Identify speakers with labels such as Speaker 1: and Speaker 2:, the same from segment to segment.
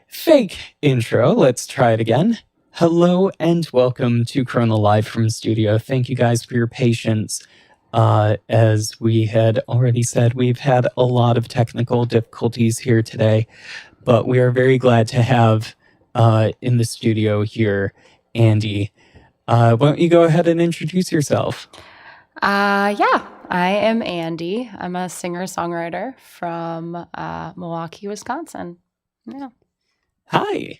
Speaker 1: Fake intro. Let's try it again. Hello and welcome to Krona Live from Studio. Thank you guys for your patience. As we had already said, we've had a lot of technical difficulties here today, but we are very glad to have in the studio here, Andii. Why don't you go ahead and introduce yourself?
Speaker 2: Yeah, I am Andii. I'm a singer-songwriter from Milwaukee, Wisconsin. Yeah.
Speaker 1: Hi.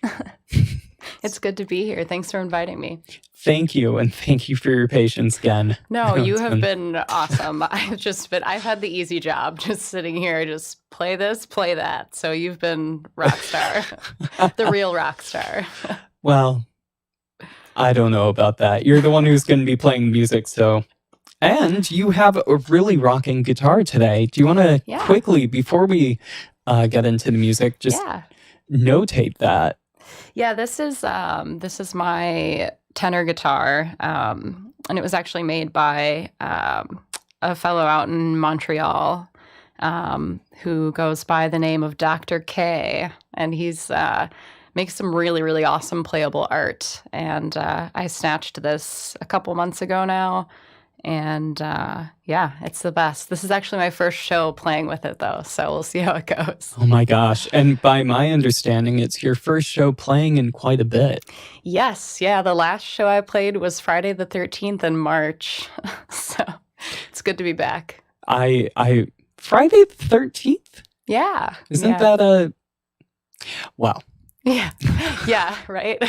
Speaker 2: It's good to be here. Thanks for inviting me.
Speaker 1: Thank you, and thank you for your patience again.
Speaker 2: No, you have been awesome. I've had the easy job, just sitting here, just play this, play that. So you've been rock star, the real rock star.
Speaker 1: Well, I don't know about that. You're the one who's going to be playing music, so... And you have a really rocking guitar today. Do you want to quickly, before we get into the music, just notate that?
Speaker 2: Yeah, this is my tenor guitar, and it was actually made by a fellow out in Montreal who goes by the name of Dr. K, and he's makes some really, really awesome playable art. And I snatched this a couple months ago now. And it's the best. This is actually my first show playing with it, though, so we'll see how it goes.
Speaker 1: Oh my gosh. And by my understanding, it's your first show playing in quite a bit.
Speaker 2: Yes. Yeah. The last show I played was Friday the 13th in March. So it's good to be back.
Speaker 1: Friday the 13th?
Speaker 2: Yeah.
Speaker 1: Isn't that a... Wow.
Speaker 2: Yeah, right?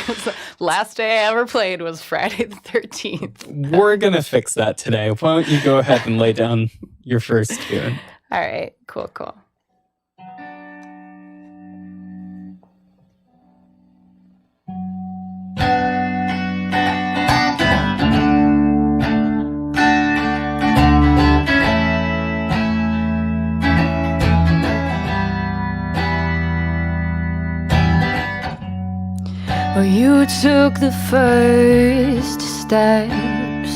Speaker 2: Last day I ever played was Friday the 13th.
Speaker 1: We're going to fix that today. Why don't you go ahead and lay down your first tune?
Speaker 2: All right, cool. Well, you took the first steps,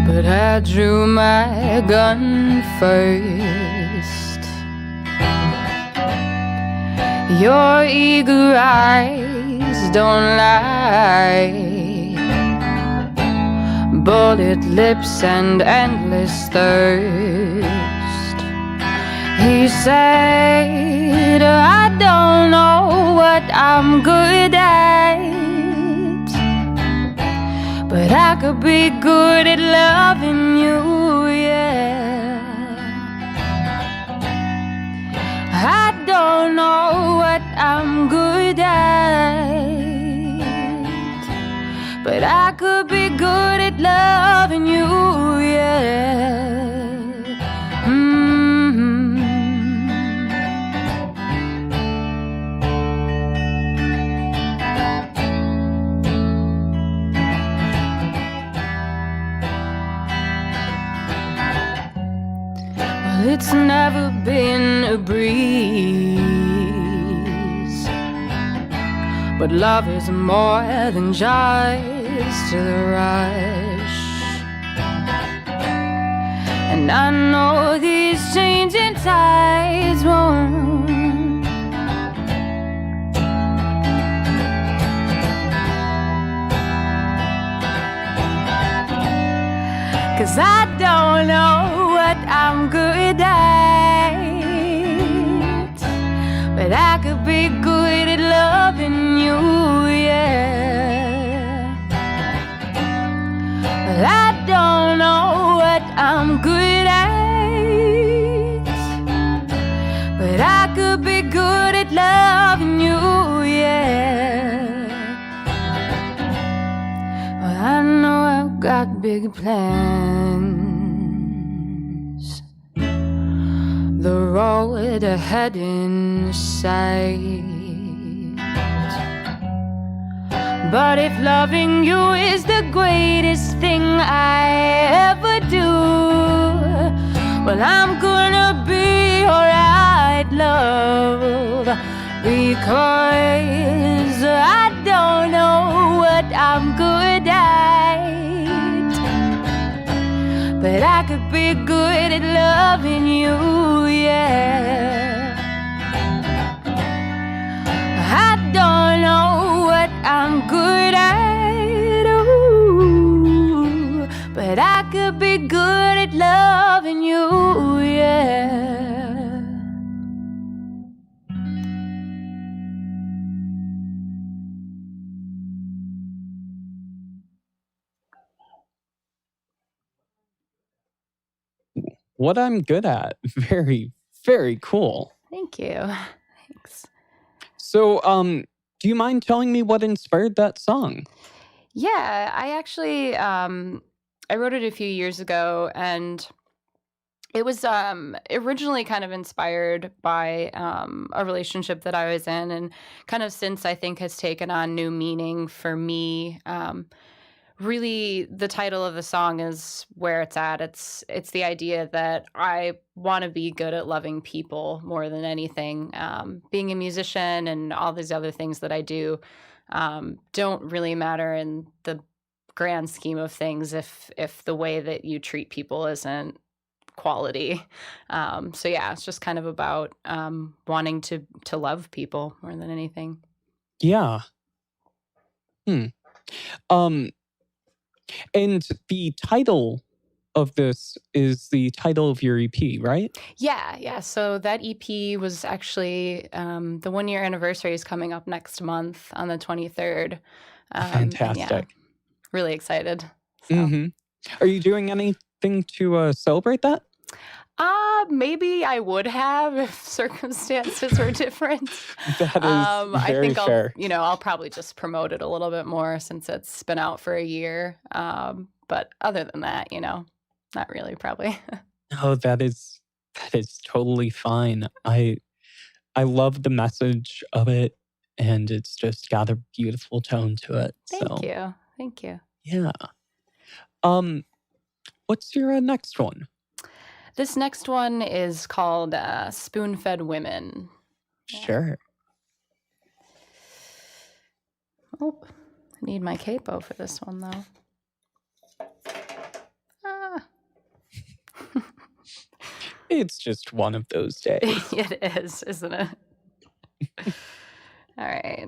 Speaker 2: but I drew my gun first. Your eager eyes don't lie, bullet lips and endless thirst. He said, I don't know what I'm good at, but I could be good at loving you, yeah. I don't know what I'm good at, but I could be good at loving you, yeah. It's never been a breeze, but love is more than just the rush. And I know these changing tides won't, 'cause I don't know what I'm good at, but I could be good at loving you, yeah. But I don't know what I'm good at, but I could be good at loving you, yeah. Well, I know I've got big plans, the road ahead in sight. But if loving you is the greatest thing I ever do, well, I'm gonna be alright, love, because I don't know what I'm good at, but I could be good at loving you, yeah. could be good at loving you, yeah.
Speaker 1: What I'm good at. Very, very cool.
Speaker 2: Thank you. Thanks.
Speaker 1: So, do you mind telling me what inspired that song?
Speaker 2: Yeah, I actually I wrote it a few years ago, and it was originally kind of inspired by a relationship that I was in, and kind of since I think has taken on new meaning for me. Really, the title of the song is where it's at. It's the idea that I want to be good at loving people more than anything. Being a musician and all these other things that I do don't really matter in the grand scheme of things if the way that you treat people isn't quality. So yeah, it's just kind of about wanting to love people more than anything.
Speaker 1: Yeah. And the title of this is the title of your EP, right?
Speaker 2: Yeah. So that EP was actually the 1 year anniversary is coming up next month on the 23rd.
Speaker 1: Fantastic.
Speaker 2: Yeah, really excited. So.
Speaker 1: Are you doing anything to celebrate that?
Speaker 2: Maybe I would have if circumstances were different.
Speaker 1: That is very fair.
Speaker 2: I'll probably just promote it a little bit more since it's been out for a year. But other than that, not really, probably.
Speaker 1: Oh, that is totally fine. I love the message of it, and it's just got a beautiful tone to it.
Speaker 2: Thank you.
Speaker 1: Yeah. What's your next one?
Speaker 2: This next one is called Spoon-Fed Women.
Speaker 1: Sure.
Speaker 2: Oh, I need my capo for this one, though.
Speaker 1: It's just one of those days.
Speaker 2: It is, isn't it? All right.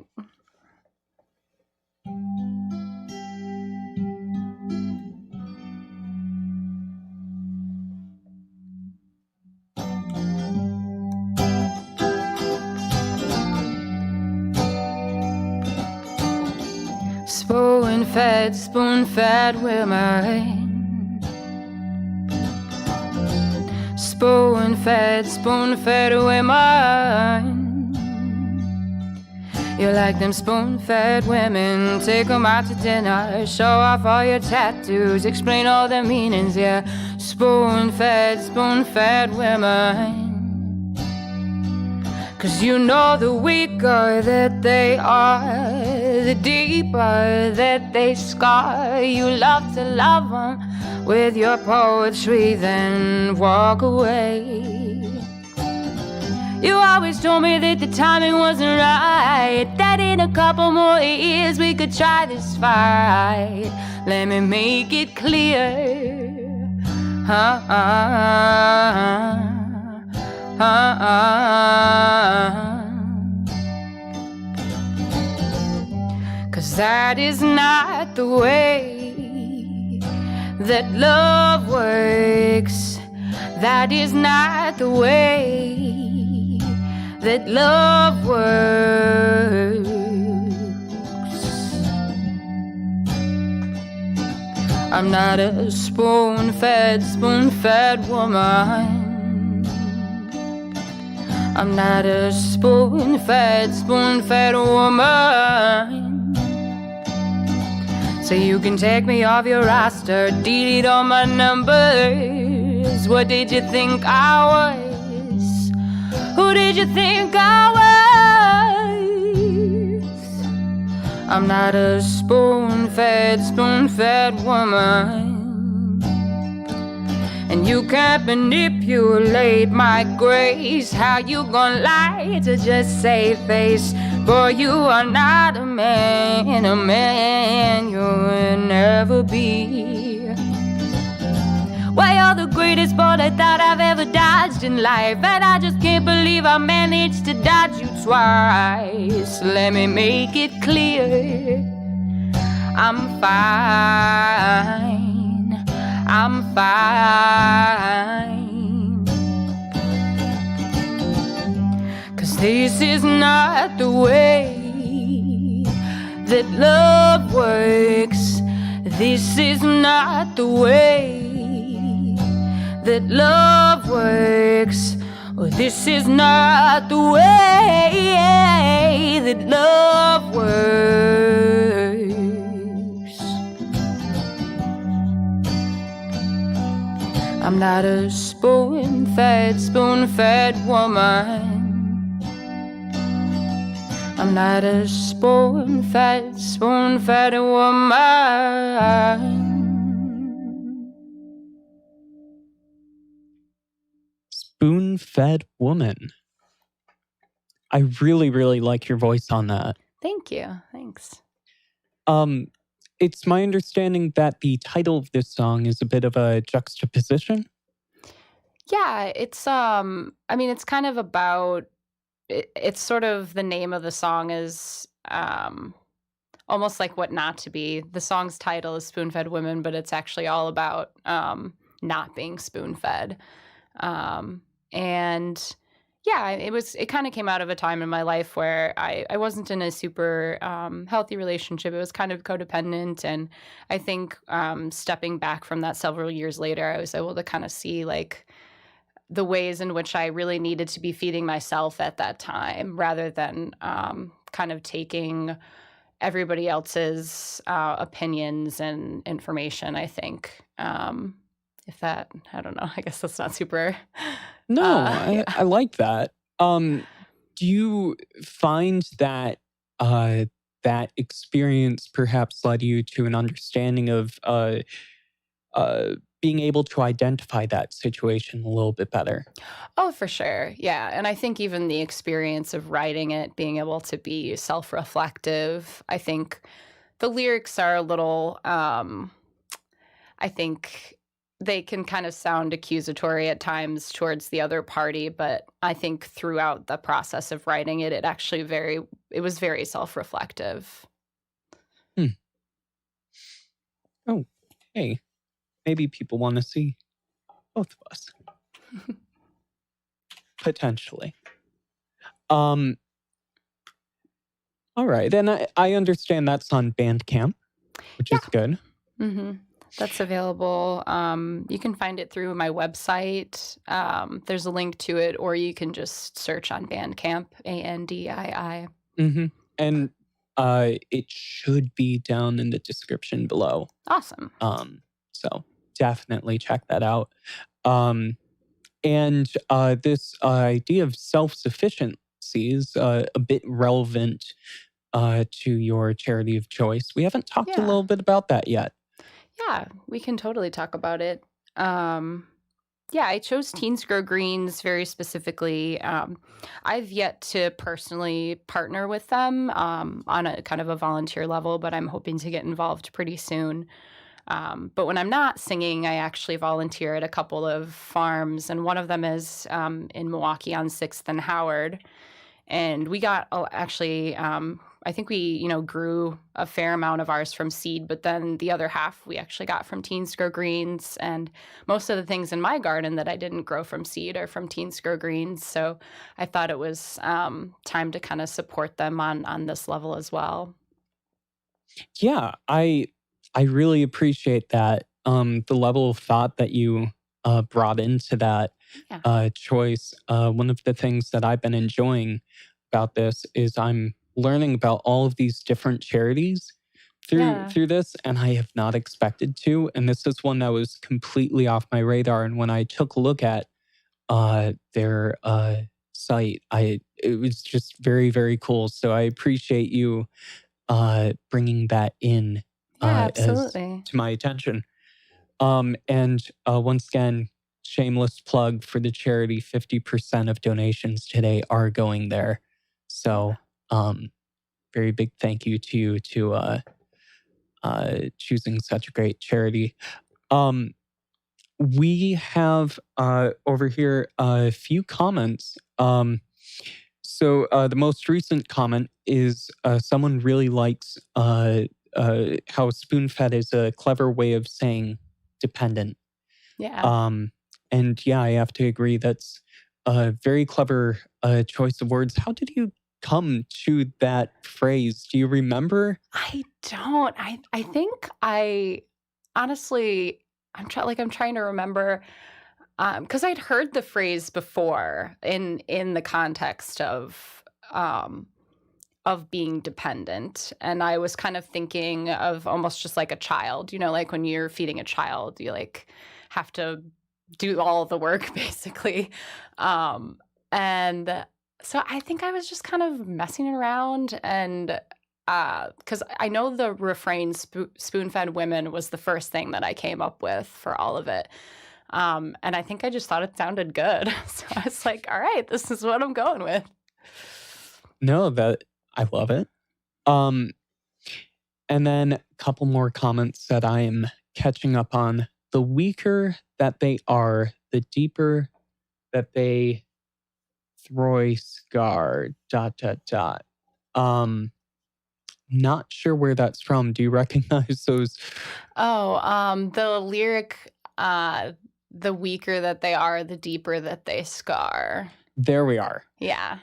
Speaker 2: Spoon-fed women. Spoon-fed women. You like them spoon-fed women. Take them out to dinner. Show off all your tattoos. Explain all their meanings, yeah. Spoon-fed women. 'Cause you know the weaker that they are, the deeper that they scar. You love to love them with your poetry, then walk away. You always told me that the timing wasn't right, that in a couple more years we could try this fight. Let me make it clear. Cause that is not the way that love works. That is not the way that love works. I'm not a spoon-fed woman. I'm not a spoon-fed woman. So you can take me off your roster, delete all my numbers. What did you think I was? Who did you think I was? I'm not a spoon-fed woman. And you can't manipulate my grace. How you gonna lie to just save face? Boy, you are not a man you will never be. Why, you're the greatest bullet I thought I've ever dodged in life, and I just can't believe I managed to dodge you twice. Let me make it clear, I'm fine. I'm fine. 'Cause this is not the way that love works. This is not the way that love works. Oh, this is not the way that love works. I'm not a spoon-fed woman. I'm not a spoon-fed woman.
Speaker 1: Spoon-fed woman. I really, really like your voice on that.
Speaker 2: Thank you. Thanks.
Speaker 1: It's my understanding that the title of this song is a bit of a juxtaposition.
Speaker 2: Yeah, it's I mean, it's kind of about it's sort of the name of the song is almost like what not to be. The song's title is Spoon-Fed Women, but it's actually all about not being spoon-fed. And yeah, it kind of came out of a time in my life where I wasn't in a super healthy relationship. It was kind of codependent. And I think stepping back from that several years later, I was able to kind of see like the ways in which I really needed to be feeding myself at that time rather than kind of taking everybody else's opinions and information, I think. If that, I don't know, I guess that's not super.
Speaker 1: No,
Speaker 2: Yeah.
Speaker 1: I like that. Do you find that that experience perhaps led you to an understanding of being able to identify that situation a little bit better?
Speaker 2: Oh, for sure. Yeah. And I think even the experience of writing it, being able to be self-reflective, I think the lyrics are a little, I think they can kind of sound accusatory at times towards the other party, but I think throughout the process of writing it, it was very self-reflective.
Speaker 1: Oh, hey, maybe people want to see both of us. Potentially. All right, and I understand that's on BandCamp, which is good.
Speaker 2: Mm-hmm. That's available. You can find it through my website. There's a link to it, or you can just search on BandCamp, Andii.
Speaker 1: Mm-hmm. And it should be down in the description below.
Speaker 2: Awesome.
Speaker 1: So definitely check that out. And this idea of self-sufficiency is a bit relevant to your charity of choice. We haven't talked a little bit about that yet.
Speaker 2: Yeah, we can totally talk about it. Yeah, I chose Teens Grow Greens very specifically. I've yet to personally partner with them on a kind of a volunteer level, but I'm hoping to get involved pretty soon. But when I'm not singing, I actually volunteer at a couple of farms, and one of them is in Milwaukee on 6th and Howard. And we got actually, I think we, grew a fair amount of ours from seed, but then the other half we actually got from Teens Grow Greens. And most of the things in my garden that I didn't grow from seed are from Teens Grow Greens. So I thought it was time to kind of support them on this level as well.
Speaker 1: Yeah, I really appreciate that. The level of thought that you brought into that choice. One of the things that I've been enjoying about this is I'm learning about all of these different charities through this, and I have not expected to. And this is one that was completely off my radar. And when I took a look at their site, it was just very, very cool. So I appreciate you bringing that in to my attention. And once again, shameless plug for the charity, 50% of donations today are going there. So very big thank you to you to choosing such a great charity. We have over here a few comments. So the most recent comment is someone really likes how spoon-fed is a clever way of saying dependent.
Speaker 2: Yeah.
Speaker 1: And yeah, I have to agree. That's a very clever choice of words. How did you come to that phrase? Do you remember?
Speaker 2: I don't. I think I honestly I'm trying to remember because I'd heard the phrase before in the context of being dependent, and I was kind of thinking of almost just like a child, like when you're feeding a child, you like have to do all the work basically. And so I think I was just kind of messing around, and because I know the refrain spoon-fed women was the first thing that I came up with for all of it. And I think I just thought it sounded good. So I was like, all right, this is what I'm going with.
Speaker 1: No, I love it. And then a couple more comments that I am catching up on. The weaker that they are, the deeper that they throw scar, ... Not sure where that's from. Do you recognize those?
Speaker 2: The lyric, the weaker that they are, the deeper that they scar.
Speaker 1: There we are.
Speaker 2: Yeah.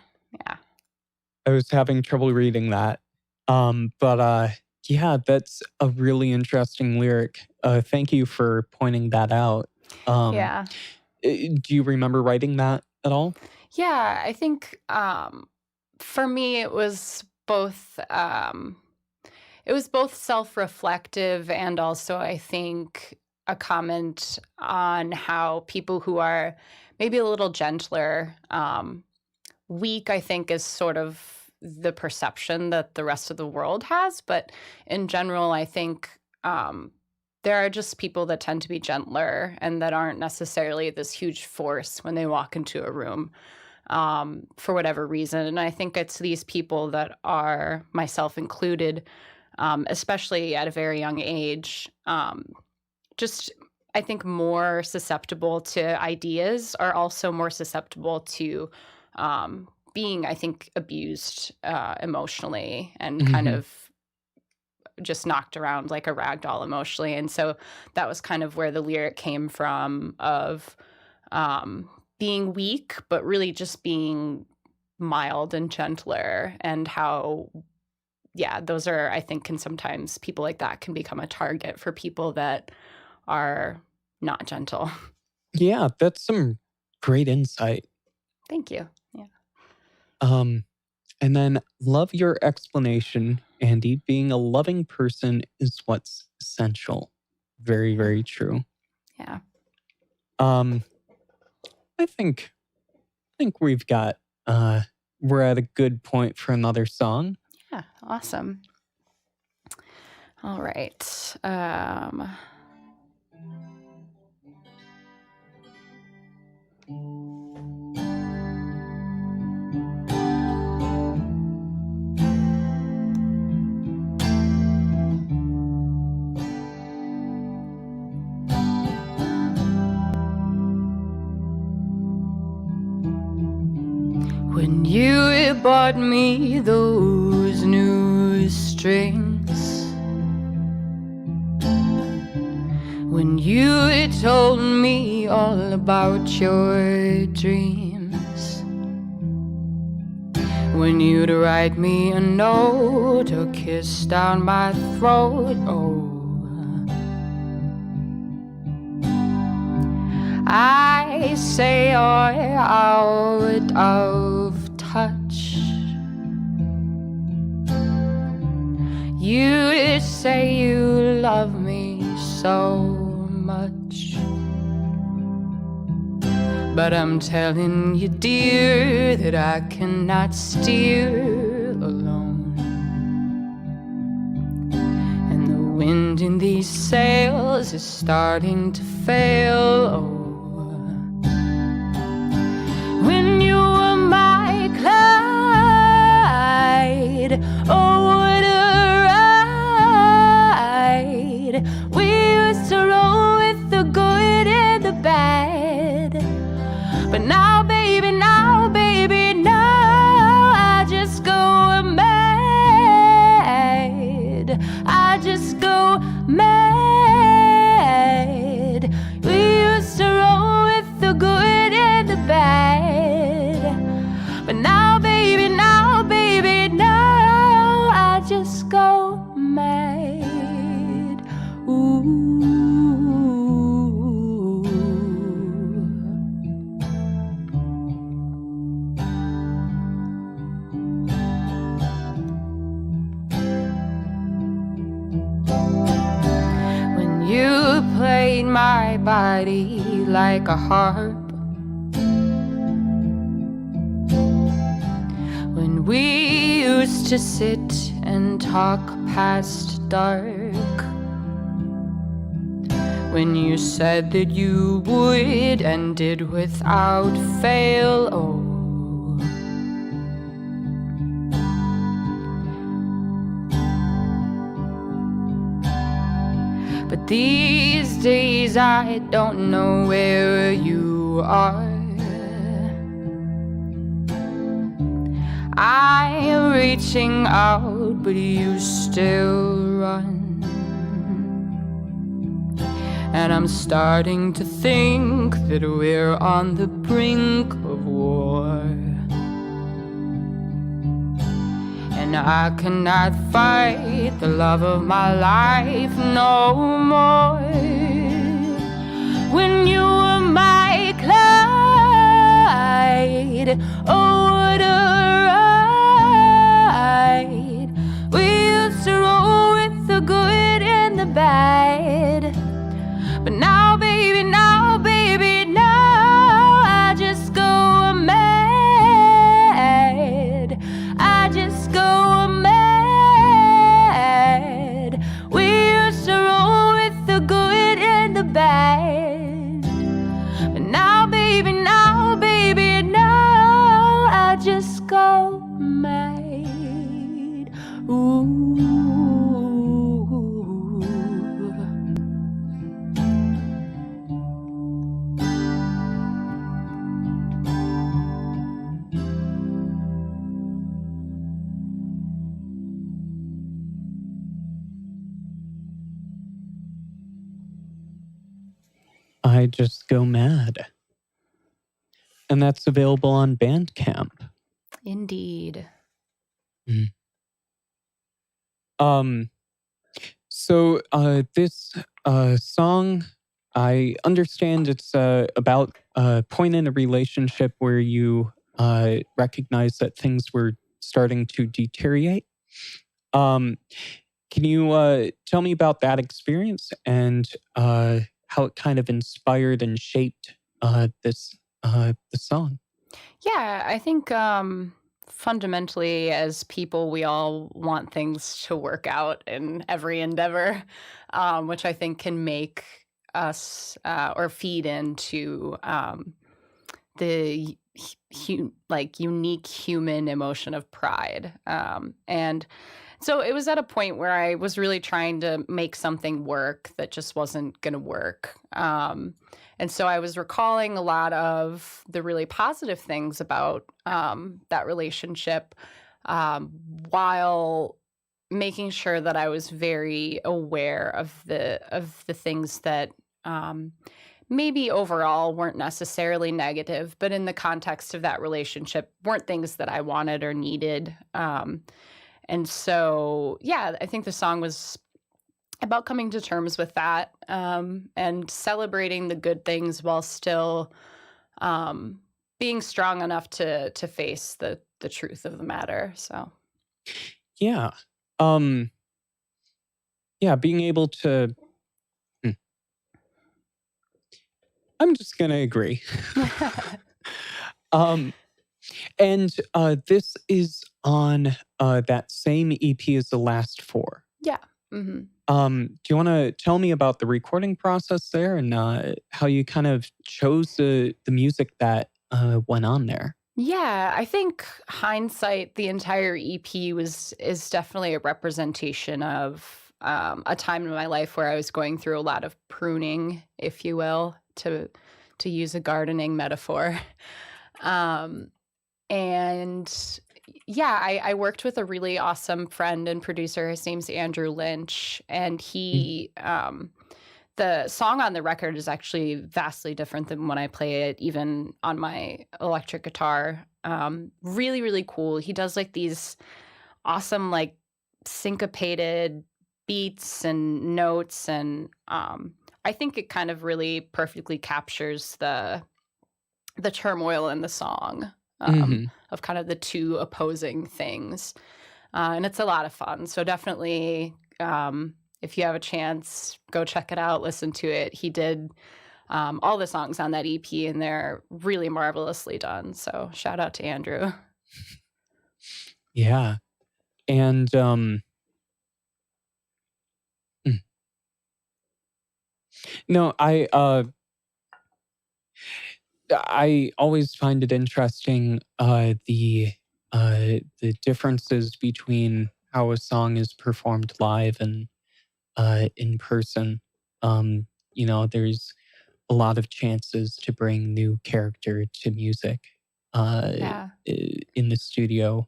Speaker 1: I was having trouble reading that. But yeah, that's a really interesting lyric. Thank you for pointing that out.
Speaker 2: Yeah.
Speaker 1: Do you remember writing that at all?
Speaker 2: Yeah, I think for me it was both self-reflective and also I think a comment on how people who are maybe a little gentler, weak, I think is sort of the perception that the rest of the world has. But in general, I think there are just people that tend to be gentler and that aren't necessarily this huge force when they walk into a room for whatever reason. And I think it's these people that are, myself included, especially at a very young age, just I think more susceptible to ideas, are also more susceptible to being, I think, abused emotionally and kind of just knocked around like a rag doll emotionally. And so that was kind of where the lyric came from, of being weak, but really just being mild and gentler, and how, yeah, those are, I think, can sometimes, people like that can become a target for people that are not gentle.
Speaker 1: Yeah, that's some great insight.
Speaker 2: Thank you. Yeah.
Speaker 1: And then love your explanation, Andii. Being a loving person is what's essential. Very, very true.
Speaker 2: Yeah.
Speaker 1: I think we've got we're at a good point for another song.
Speaker 2: Yeah, awesome. All right. When you bought me those new strings, when you told me all about your dreams, when you'd write me a note or kiss down my throat, oh, I say you're out of touch. You say you love me so much, but I'm telling you, dear, that I cannot steer alone. And the wind in these sails is starting to fail. Oh, when you were my Clyde, oh, what a ride. We used to roll with the good and the bad. But now, baby, now, I just go mad. I just go mad. We used played my body like a harp. When we used to sit and talk past dark. When you said that you would and did without fail, oh. But these days I don't know where you are. I am reaching out, but you still run. And I'm starting to think that we're on the brink of war. And I cannot fight the love of my life no more. When you were my Clyde, oh what a ride. We used to roll with the good and the bad. But now, baby, now, I just go mad. I just go mad. We used to roll with the good and the bad. But now, baby, I just go mad. Ooh.
Speaker 1: I Just Go Mad. And that's available on BandCamp.
Speaker 2: Indeed.
Speaker 1: So this song, I understand it's about a point in a relationship where you recognize that things were starting to deteriorate. Can you tell me about that experience and how it kind of inspired and shaped this the song?
Speaker 2: Yeah, I think fundamentally, as people, we all want things to work out in every endeavor, which I think can make us or feed into the unique human emotion of pride. And so it was at a point where I was really trying to make something work that just wasn't going to work. And so I was recalling a lot of the really positive things about that relationship while making sure that I was very aware of the things that maybe overall weren't necessarily negative, but in the context of that relationship weren't things that I wanted or needed. And so, yeah, I think the song was about coming to terms with that and celebrating the good things while still being strong enough to face the truth of the matter. So,
Speaker 1: yeah, being able to. I'm just gonna agree. And this is on that same EP as the last four.
Speaker 2: Yeah. Mm-hmm.
Speaker 1: Do you want to tell me about the recording process there and how you kind of chose the music that went on there?
Speaker 2: Yeah, I think hindsight, the entire EP is definitely a representation of a time in my life where I was going through a lot of pruning, if you will, to use a gardening metaphor. And yeah, I worked with a really awesome friend and producer. His name's Andrew Lynch, and he the song on the record is actually vastly different than when I play it, even on my electric guitar. Really, really cool. He does like these awesome, like syncopated beats and notes, and I think it kind of really perfectly captures the turmoil in the song. Of kind of the two opposing things. And it's a lot of fun. So definitely if you have a chance, go check it out, listen to it. He did all the songs on that EP, and they're really marvelously done. So shout out to Andrew.
Speaker 1: Yeah. And no, I always find it interesting the differences between how a song is performed live and in person. There's a lot of chances to bring new character to music in the studio,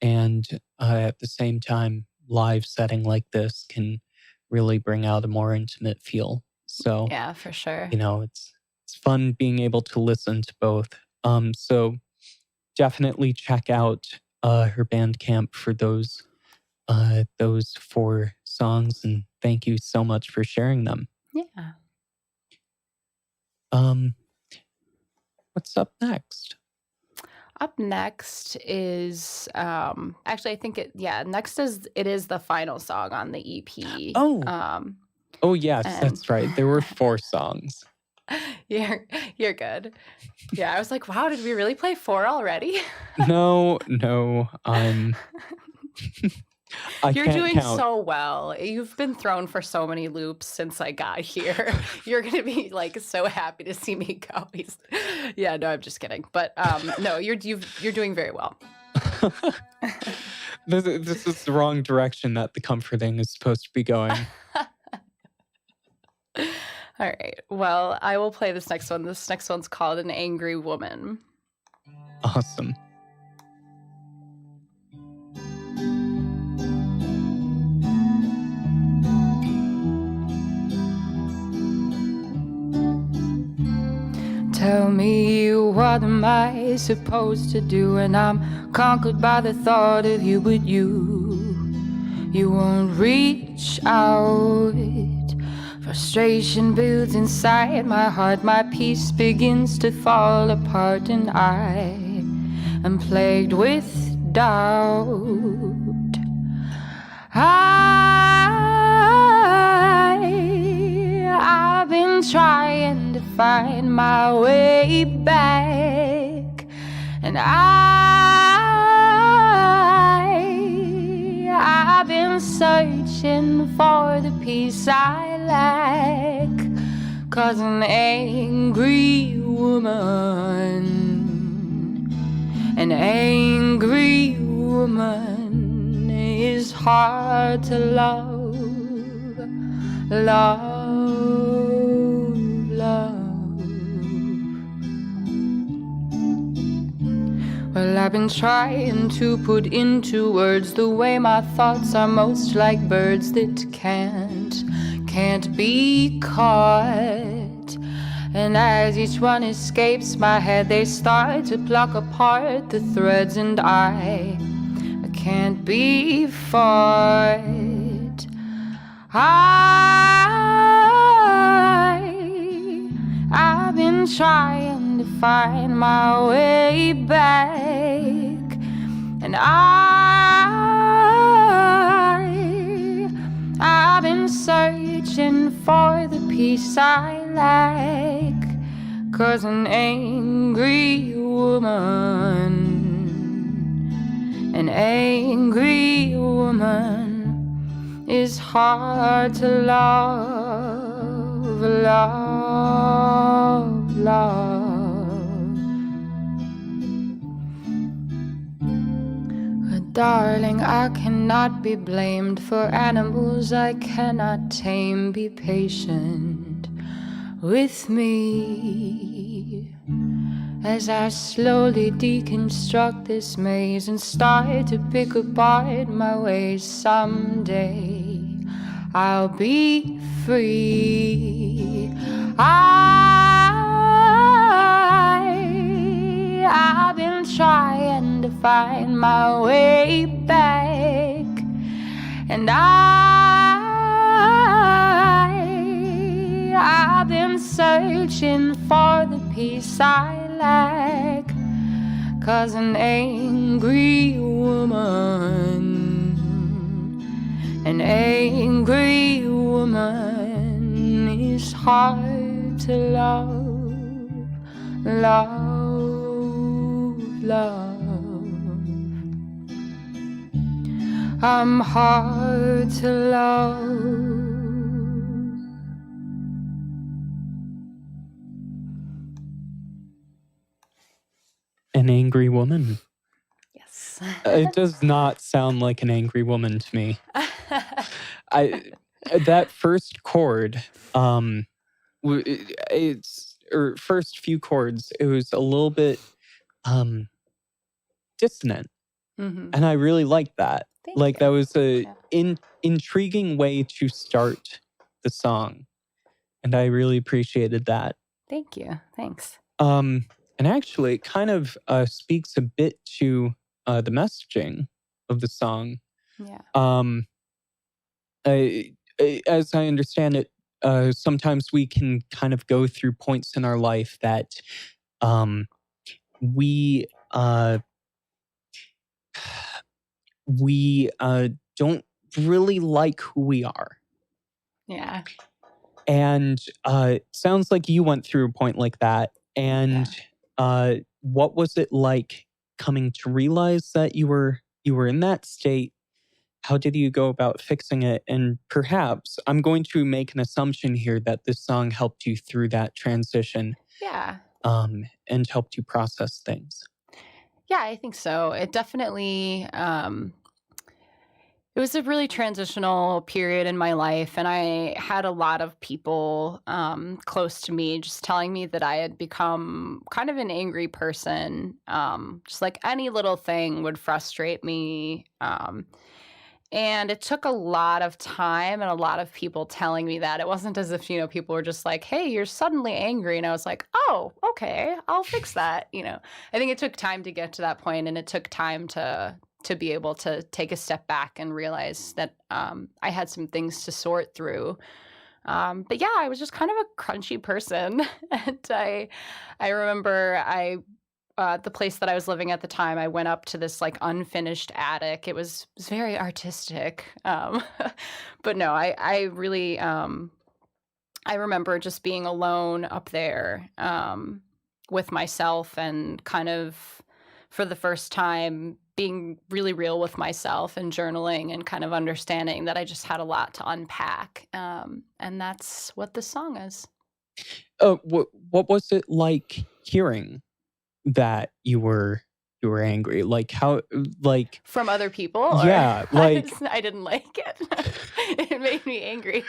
Speaker 1: and at the same time, live setting like this can really bring out a more intimate feel. So
Speaker 2: yeah, for sure.
Speaker 1: It's fun being able to listen to both. So definitely check out her BandCamp for those 4 songs, and thank you so much for sharing them.
Speaker 2: Yeah.
Speaker 1: What's up next?
Speaker 2: Up next is actually I think it is the final song on the EP.
Speaker 1: Oh yes, that's right. There were 4 songs.
Speaker 2: You're good. Yeah, I was like, wow, did we really play 4 already?
Speaker 1: No,
Speaker 2: You're
Speaker 1: can't
Speaker 2: doing
Speaker 1: count.
Speaker 2: so well. You've been thrown for so many loops since I got here. You're gonna be like so happy to see me go. Yeah, no, I'm just kidding. But no, you're doing very well.
Speaker 1: This is the wrong direction that the comforting is supposed to be going.
Speaker 2: All right. Well, I will play this next one. This next one's called An Angry Woman.
Speaker 1: Awesome.
Speaker 2: Tell me, what am I supposed to do when I'm conquered by the thought of you, but you won't reach out. Frustration builds inside my heart, my peace begins to fall apart, and I am plagued with doubt. I've been trying to find my way back, and I've been searching for the peace I lack, 'cause an angry woman is hard to love. Well, I've been trying to put into words the way my thoughts are most like birds that can't be caught. And as each one escapes my head, they start to pluck apart the threads, and I can't be fought. I've been trying to find my way back, and I've been searching for the peace I lack, 'cause an angry woman is hard to love. Darling, I cannot be blamed for animals I cannot tame. Be patient with me as I slowly deconstruct this maze and start to pick apart my ways. Someday I'll be free. I've been trying to find my way back, and I've been searching for the peace I lack, 'cause an angry woman hard to love, love, love. I'm hard to love.
Speaker 1: An angry woman.
Speaker 2: Yes.
Speaker 1: It does not sound like an angry woman to me. That first chord, first few chords, it was a little bit dissonant, and I really liked that.
Speaker 2: Thank you.
Speaker 1: That was a intriguing way to start the song, and I really appreciated that.
Speaker 2: Thank you. Thanks.
Speaker 1: And actually, it kind of speaks a bit to the messaging of the song.
Speaker 2: Yeah.
Speaker 1: As I understand it, sometimes we can kind of go through points in our life that we don't really like who we are.
Speaker 2: Yeah.
Speaker 1: And sounds like you went through a point like that. And what was it like coming to realize that you were in that state? How did you go about fixing it? And perhaps I'm going to make an assumption here that this song helped you through that transition.
Speaker 2: Yeah.
Speaker 1: And helped you process things.
Speaker 2: Yeah, I think so. It definitely, it was a really transitional period in my life, and I had a lot of people close to me just telling me that I had become kind of an angry person. Just like any little thing would frustrate me. And it took a lot of time and a lot of people telling me that. It wasn't as if, people were just like, hey, you're suddenly angry. And I was like, oh, okay, I'll fix that. I think it took time to get to that point, and it took time to be able to take a step back and realize that I had some things to sort through. But yeah, I was just kind of a crunchy person. And I remember the place that I was living at the time, I went up to this like unfinished attic. It was very artistic. But no, I really, I remember just being alone up there with myself, and kind of for the first time being really real with myself and journaling and kind of understanding that I just had a lot to unpack. And that's what this song is.
Speaker 1: What was it like hearing that you were angry? Like how, like
Speaker 2: from other people? Or
Speaker 1: yeah, like
Speaker 2: I didn't like it. It made me angry.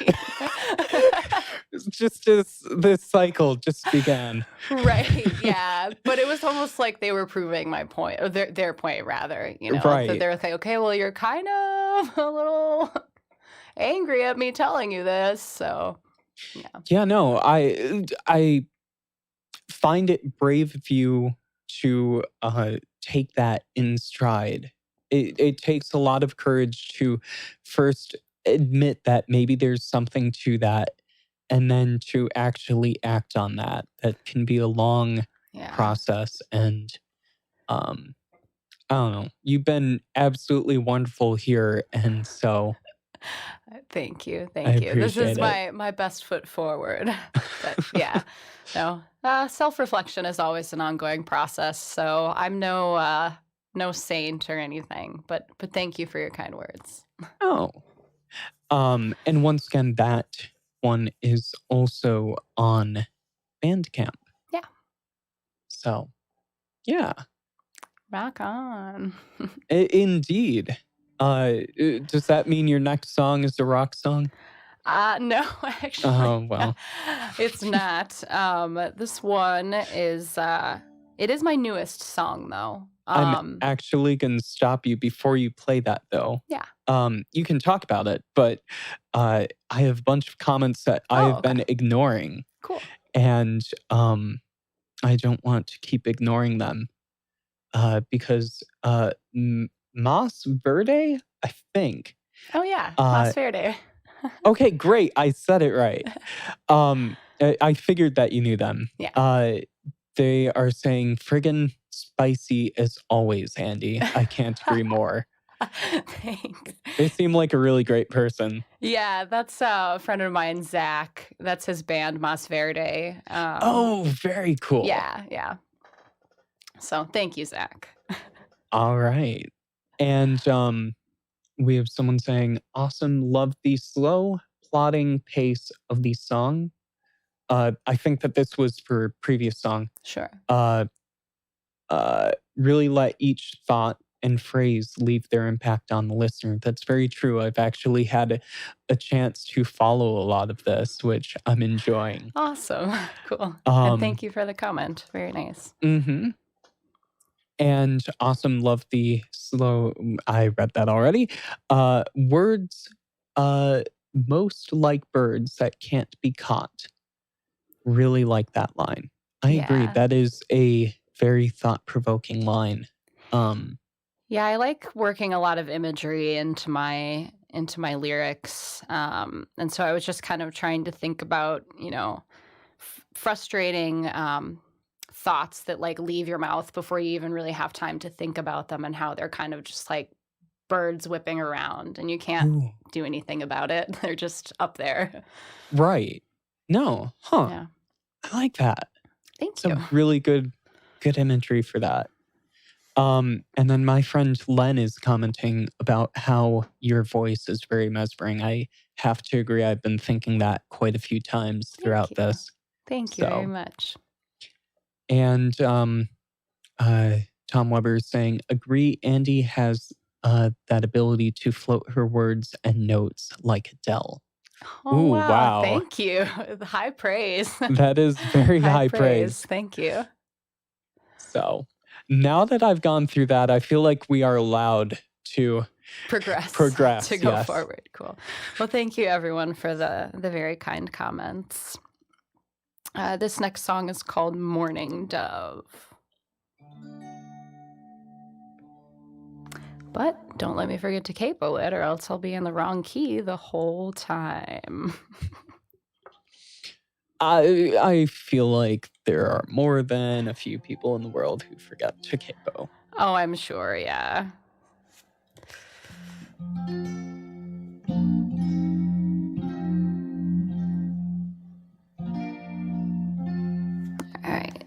Speaker 1: just this cycle just began.
Speaker 2: Right. Yeah. But it was almost like they were proving my point, or their point rather.
Speaker 1: Right.
Speaker 2: So they were like, okay, well, you're kind of a little angry at me telling you this. So yeah.
Speaker 1: Yeah. No, I find it brave of you to take that in stride. It takes a lot of courage to first admit that maybe there's something to that, and then to actually act on that. That can be a long process. And I don't know. You've been absolutely wonderful here, and so
Speaker 2: thank you.
Speaker 1: Thank
Speaker 2: you. This is my best foot forward. But yeah, no. Self-reflection is always an ongoing process, so I'm no saint or anything. But thank you for your kind words.
Speaker 1: Oh, and once again, that one is also on BandCamp.
Speaker 2: Yeah.
Speaker 1: So, yeah.
Speaker 2: Rock on.
Speaker 1: Indeed. Does that mean your next song is a rock song?
Speaker 2: No, actually.
Speaker 1: Oh, well.
Speaker 2: It's not. This one is, it is my newest song, though.
Speaker 1: I'm actually going to stop you before you play that, though.
Speaker 2: Yeah.
Speaker 1: You can talk about it, but I have a bunch of comments that I've been ignoring.
Speaker 2: Cool.
Speaker 1: And I don't want to keep ignoring them because Mas Verde, I think.
Speaker 2: Oh, yeah. Mas Verde.
Speaker 1: Okay, great. I said it right. I figured that you knew them.
Speaker 2: Yeah.
Speaker 1: They are saying friggin' spicy as always, Andii. I can't agree more.
Speaker 2: Thanks.
Speaker 1: They seem like a really great person.
Speaker 2: Yeah, that's a friend of mine, Zach. That's his band, Mas Verde.
Speaker 1: Oh, very cool.
Speaker 2: Yeah. So thank you, Zach.
Speaker 1: All right. And we have someone saying, awesome, love the slow, plodding pace of the song. I think that this was for a previous song.
Speaker 2: Sure.
Speaker 1: Really let each thought and phrase leave their impact on the listener. That's very true. I've actually had a chance to follow a lot of this, which I'm enjoying.
Speaker 2: Awesome. Cool. And thank you for the comment. Very nice.
Speaker 1: Mm-hmm. And awesome, love the slow, I read that already. Words most like birds that can't be caught. Really like that line. I agree. That is a very thought-provoking line.
Speaker 2: Yeah, I like working a lot of imagery into my lyrics. And so I was just kind of trying to think about, frustrating thoughts that like leave your mouth before you even really have time to think about them, and how they're kind of just like birds whipping around and you can't do anything about it. They're just up there.
Speaker 1: Right. No. Huh.
Speaker 2: Yeah.
Speaker 1: I like that.
Speaker 2: Thank you.
Speaker 1: Some really good imagery for that. And then my friend Len is commenting about how your voice is very mesmerizing. I have to agree. I've been thinking that quite a few times throughout this.
Speaker 2: Thank you very much.
Speaker 1: And Tom Weber is saying, agree, Andii has that ability to float her words and notes like Adele.
Speaker 2: Oh, wow. Thank you. High praise.
Speaker 1: That is very high praise.
Speaker 2: Thank you.
Speaker 1: So now that I've gone through that, I feel like we are allowed to progress
Speaker 2: to go forward. Cool. Well, thank you everyone for the very kind comments. This next song is called Morning Dove. But don't let me forget to capo it, or else I'll be in the wrong key the whole time.
Speaker 1: I feel like there are more than a few people in the world who forget to capo.
Speaker 2: Oh, I'm sure, yeah. All right.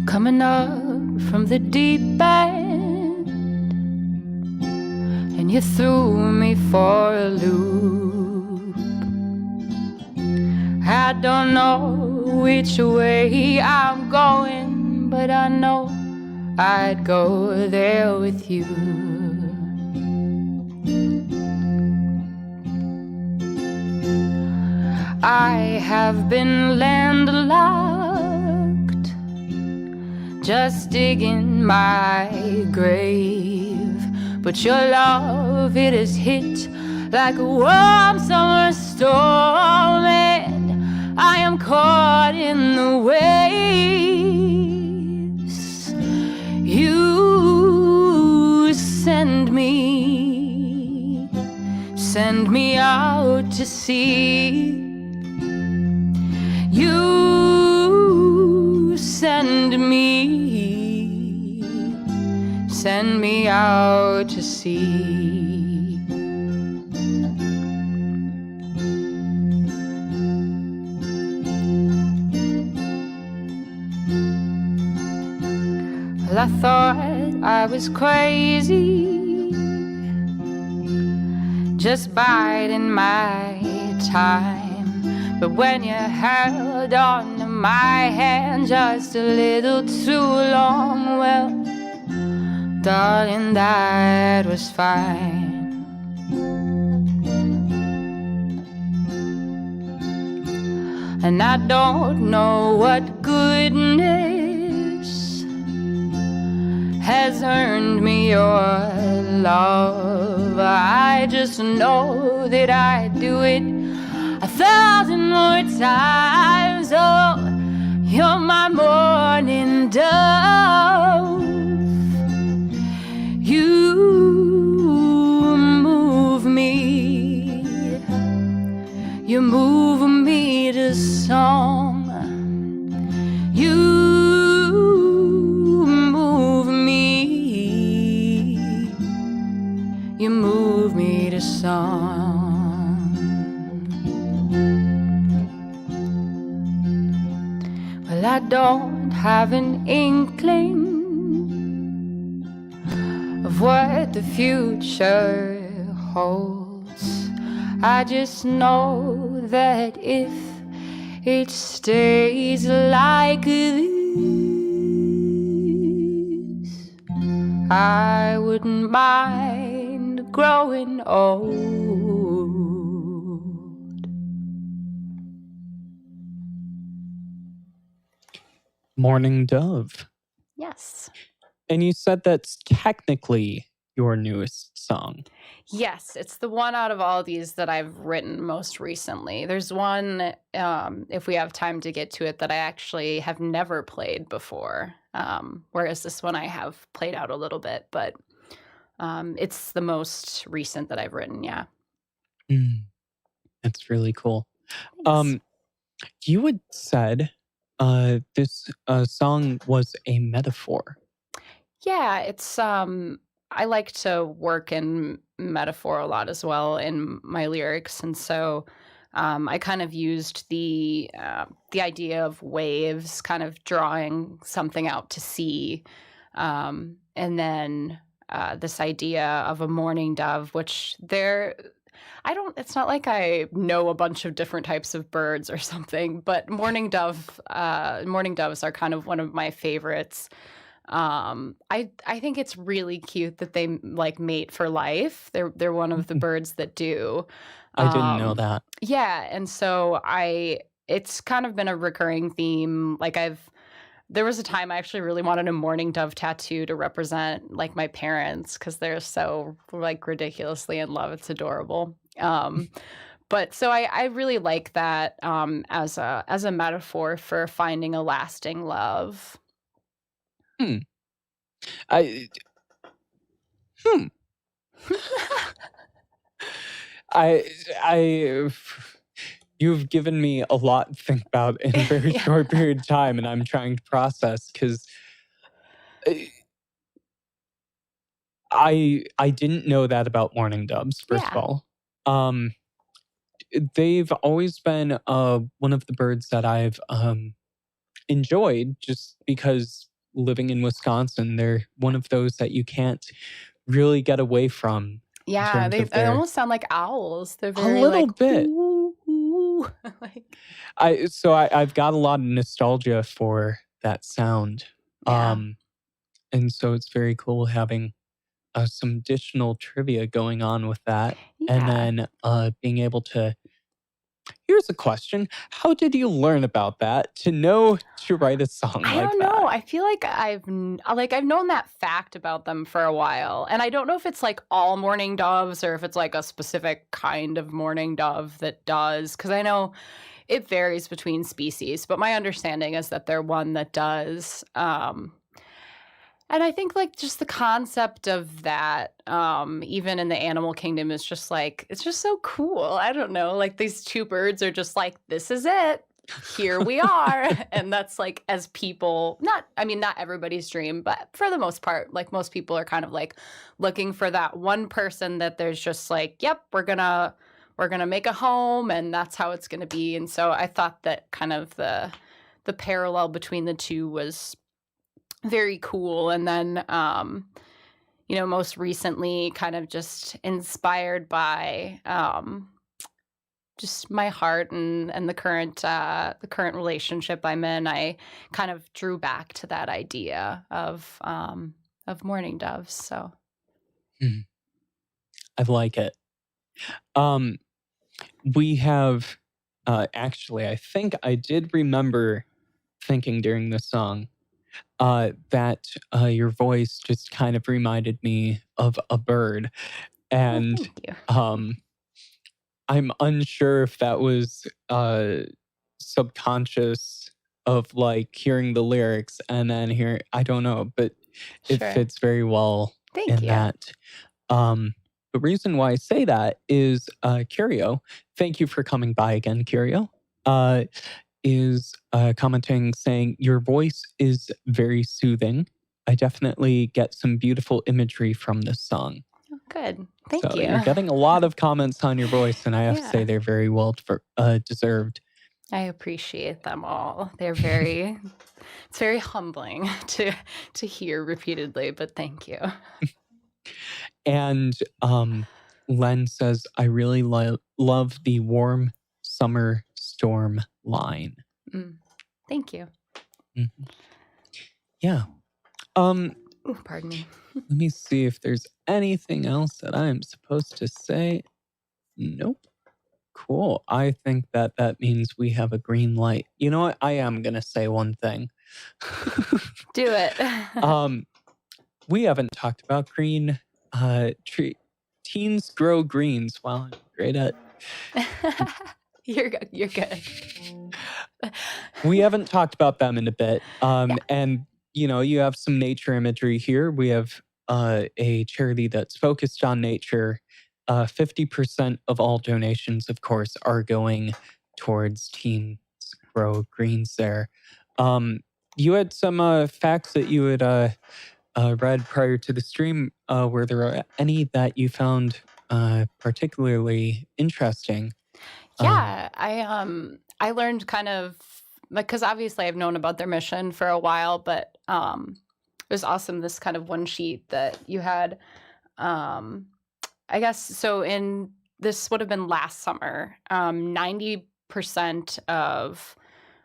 Speaker 2: Coming up from the deep end, and you threw me for a loop. I don't know which way I'm going, but I know I'd go there with you. I have been landlocked, just digging my grave, but your love, it has hit like a warm summer storm, and I am caught in the waves. You send me out to sea. You send me out to sea. Well, I thought I was crazy, just biding my time, but when you held on to my hand just a little too long, well, darling, that was fine. And I don't know what goodness has earned me your love. I just know that I do it 1,000 more times. Oh, you're my morning dove. You move me. You move me to song. You move me. You move me to song. Well, I don't have an inkling of what the future holds. I just know that if it stays like this, I wouldn't mind growing old.
Speaker 1: Morning Dove.
Speaker 2: Yes.
Speaker 1: And you said that's technically your newest song.
Speaker 2: Yes, it's the one out of all these that I've written most recently. There's one, if we have time to get to it, that I actually have never played before, whereas this one I have played out a little bit, but it's the most recent that I've written, yeah.
Speaker 1: That's really cool.
Speaker 2: Thanks.
Speaker 1: You had said this song was a metaphor.
Speaker 2: Yeah, it's I like to work in metaphor a lot as well in my lyrics, and so I kind of used the idea of waves, kind of drawing something out to sea, and then this idea of a mourning dove, which it's not like I know a bunch of different types of birds or something, but mourning doves are kind of one of my favorites. I think it's really cute that they like mate for life. They're one of the birds that do.
Speaker 1: I didn't know that.
Speaker 2: Yeah, and so it's kind of been a recurring theme. Like there was a time I actually really wanted a mourning dove tattoo to represent like my parents because they're so like ridiculously in love. It's adorable. But so I really like that as a metaphor for finding a lasting love.
Speaker 1: You've given me a lot to think about in a very short period of time, and I'm trying to process because I didn't know that about mourning doves, first of all. They've always been one of the birds that I've enjoyed just because living in Wisconsin, they're one of those that you can't really get away from.
Speaker 2: Yeah, they almost sound like owls. They're very
Speaker 1: a little
Speaker 2: like,
Speaker 1: bit.
Speaker 2: Ooh, ooh. Like,
Speaker 1: I've got a lot of nostalgia for that sound.
Speaker 2: Yeah.
Speaker 1: And so it's very cool having some additional trivia going on with that.
Speaker 2: Yeah.
Speaker 1: And then being able to... Here's a question. How did you learn about that to know to write a song like that?
Speaker 2: I don't know. I feel like I've known that fact about them for a while. And I don't know if it's like all mourning doves or if it's like a specific kind of mourning dove that does. Because I know it varies between species. But my understanding is that they're one that does. And I think like just the concept of that, even in the animal kingdom, is just like, it's just so cool. I don't know, like these two birds are just like, this is it. Here we are. And that's like, as people, not everybody's dream, but for the most part, like most people are kind of like looking for that one person that there's just like, yep, we're gonna make a home and that's how it's gonna be. And so I thought that kind of the parallel between the two was very cool. And then most recently kind of just inspired by just my heart and the current relationship I'm in, I kind of drew back to that idea of mourning doves. So
Speaker 1: I like it. We have actually, I think I did remember thinking during the song that your voice just kind of reminded me of a bird. And
Speaker 2: thank you.
Speaker 1: I'm unsure if that was subconscious of like hearing the lyrics and then hearing, I don't know, but it
Speaker 2: Sure.
Speaker 1: fits very well
Speaker 2: Thank
Speaker 1: in
Speaker 2: you.
Speaker 1: that. The reason why I say that is Curio, thank you for coming by again, Curio, is commenting saying, your voice is very soothing. I definitely get some beautiful imagery from this song.
Speaker 2: Oh, good. Thank
Speaker 1: So
Speaker 2: you.
Speaker 1: you're getting a lot of comments on your voice, and I have to say they're very well deserved.
Speaker 2: I appreciate them all. They're very, it's very humbling to hear repeatedly, but thank you.
Speaker 1: And Len says, I really love the warm summer storm line.
Speaker 2: Thank you.
Speaker 1: Mm-hmm. Yeah.
Speaker 2: Ooh, pardon me.
Speaker 1: Let me see if there's anything else that I'm supposed to say. Nope. Cool. I think that means we have a green light. You know what? I am going to say one thing.
Speaker 2: Do it.
Speaker 1: We haven't talked about green teens grow greens. Wow, I'm great at.
Speaker 2: You're good.
Speaker 1: We haven't talked about them in a bit. And you know, you have some nature imagery here. We have a charity that's focused on nature. 50% of all donations, of course, are going towards teens grow greens there. You had some facts that you had read prior to the stream. Were there any that you found particularly interesting?
Speaker 2: Yeah, I learned kind of because obviously I've known about their mission for a while, but it was awesome. This kind of one sheet that you had. I guess so. In this would have been last summer. 90% of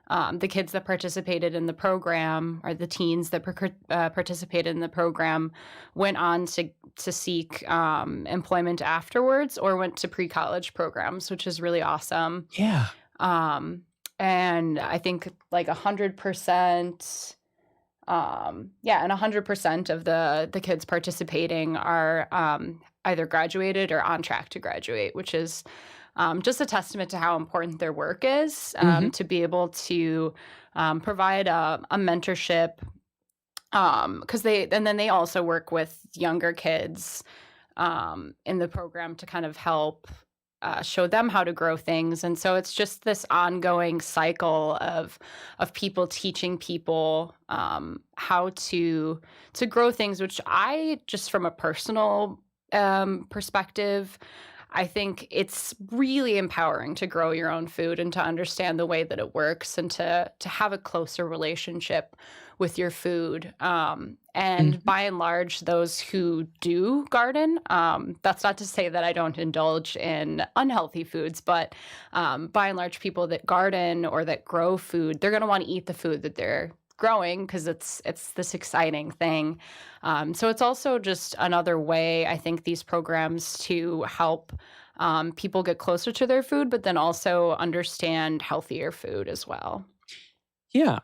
Speaker 2: the kids that participated in the program, or the teens that participated in the program, went on to seek employment afterwards, or went to pre-college programs, which is really awesome.
Speaker 1: Yeah.
Speaker 2: And I think like 100%. And 100% of the kids participating are either graduated or on track to graduate, which is just a testament to how important their work is, to be able to provide a mentorship, because they also work with younger kids in the program to kind of help show them how to grow things. And so it's just this ongoing cycle of people teaching people how to grow things, which I, just from a personal perspective, I think it's really empowering to grow your own food and to understand the way that it works, and to have a closer relationship with your food. And by and large, those who do garden, that's not to say that I don't indulge in unhealthy foods, but by and large, people that garden or that grow food, they're going to want to eat the food that they're growing, because it's this exciting thing. So it's also just another way, I think, these programs to help people get closer to their food, but then also understand healthier food as well.
Speaker 1: Yeah.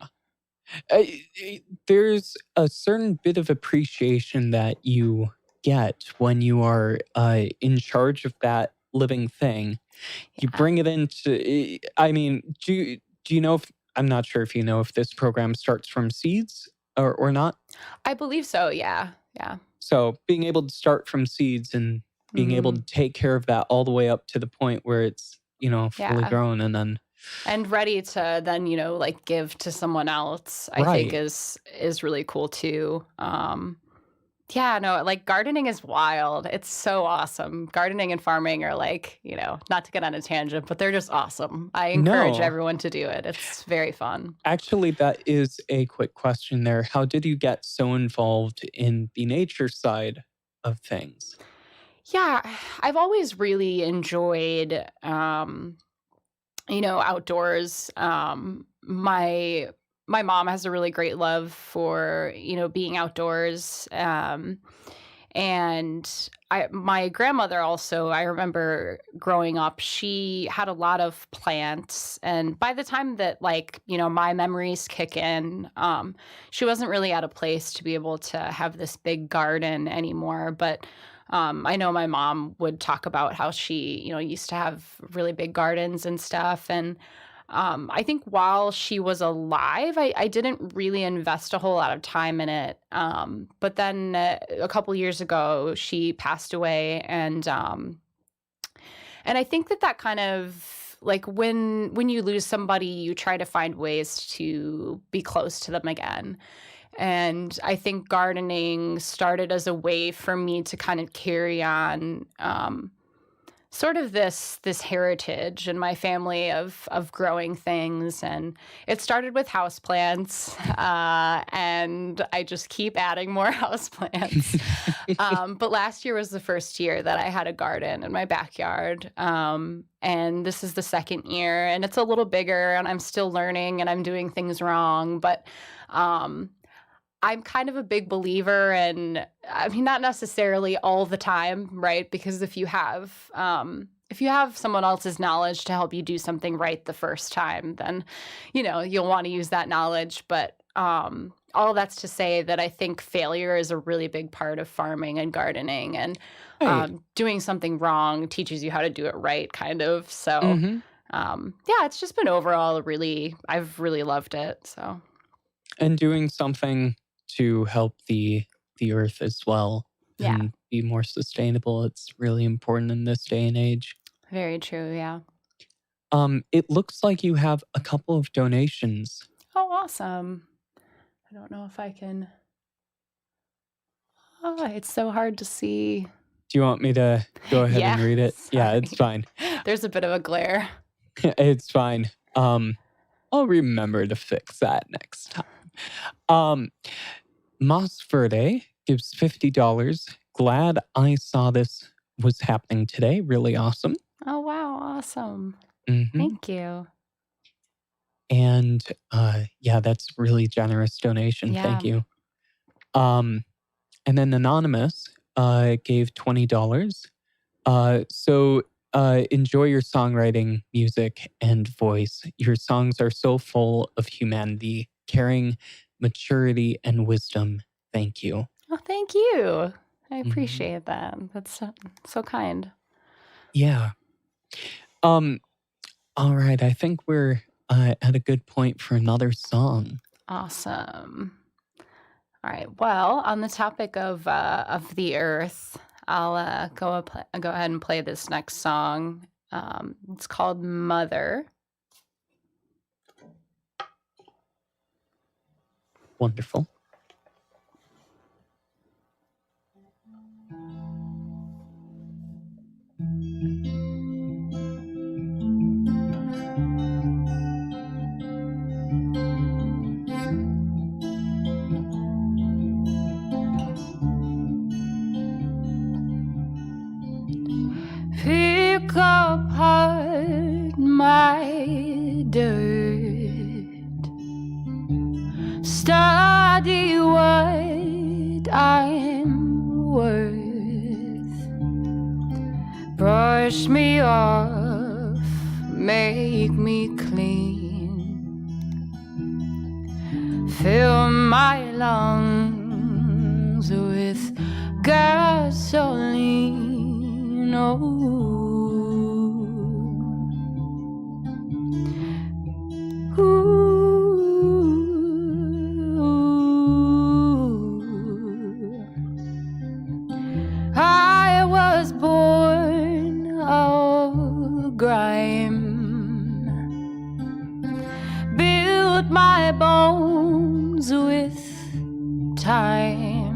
Speaker 1: There's a certain bit of appreciation that you get when you are in charge of that living thing. You bring it into, I mean, do you know if, I'm not sure if you know if this program starts from seeds or not?
Speaker 2: I believe so, yeah.
Speaker 1: So being able to start from seeds and being able to take care of that all the way up to the point where it's, fully grown, and then...
Speaker 2: And ready to then, like give to someone else, I think is really cool too. Like gardening is wild. It's so awesome. Gardening and farming are like, not to get on a tangent, but they're just awesome. I encourage everyone to do it. It's very fun.
Speaker 1: Actually, that is a quick question there. How did you get so involved in the nature side of things?
Speaker 2: Yeah, I've always really enjoyed, outdoors. My my mom has a really great love for, being outdoors. And my grandmother also, I remember growing up, she had a lot of plants. And by the time that, my memories kick in, she wasn't really at a place to be able to have this big garden anymore. But I know my mom would talk about how she, used to have really big gardens and stuff. And I think while she was alive, I didn't really invest a whole lot of time in it. But then a couple years ago, she passed away, and I think that kind of when you lose somebody, you try to find ways to be close to them again. And I think gardening started as a way for me to kind of carry on sort of this heritage in my family of growing things. And it started with houseplants, and I just keep adding more houseplants. But last year was the first year that I had a garden in my backyard. And this is the second year, and it's a little bigger, and I'm still learning, and I'm doing things wrong. But I'm kind of a big believer in, I mean, not necessarily all the time, right? Because if you have someone else's knowledge to help you do something right the first time, then, you'll want to use that knowledge. But all that's to say that I think failure is a really big part of farming and gardening, and
Speaker 1: Right.
Speaker 2: doing something wrong teaches you how to do it right, kind of. So,
Speaker 1: Mhm.
Speaker 2: yeah, it's just been overall I've really loved it. So,
Speaker 1: And doing something to help the earth as well
Speaker 2: yeah,
Speaker 1: and be more sustainable. It's really important in this day and age.
Speaker 2: very true. Yeah.
Speaker 1: It looks like you have a couple of donations.
Speaker 2: Oh, awesome. I don't know if I can. Oh, it's so hard to see.
Speaker 1: Do you want me to go ahead and read it? Yeah,
Speaker 2: sorry.
Speaker 1: it's fine.
Speaker 2: There's a bit of a glare.
Speaker 1: It's fine. I'll remember to fix that next time. Mas Verde gives $50. Glad I saw this was happening today. Really awesome.
Speaker 2: Oh, wow. Awesome.
Speaker 1: Mhm.
Speaker 2: Thank you.
Speaker 1: And yeah, that's really generous donation. Thank
Speaker 2: Yeah.
Speaker 1: you. And then Anonymous gave $20. So enjoy your songwriting, music, and voice. Your songs are so full of humanity, caring, maturity, and wisdom. Thank you.
Speaker 2: Oh, thank you. I
Speaker 1: Mhm.
Speaker 2: appreciate that. That's so kind.
Speaker 1: Yeah. All right. I think we're at a good point for another song.
Speaker 2: Awesome. All right. Well, on the topic of the earth, I'll go ahead and play this next song. It's called Mother.
Speaker 1: Wonderful.
Speaker 2: Pick apart my dirt, study what I'm worth, brush me off, make me clean, fill my lungs with gasoline. I was born of grime, built my bones with time,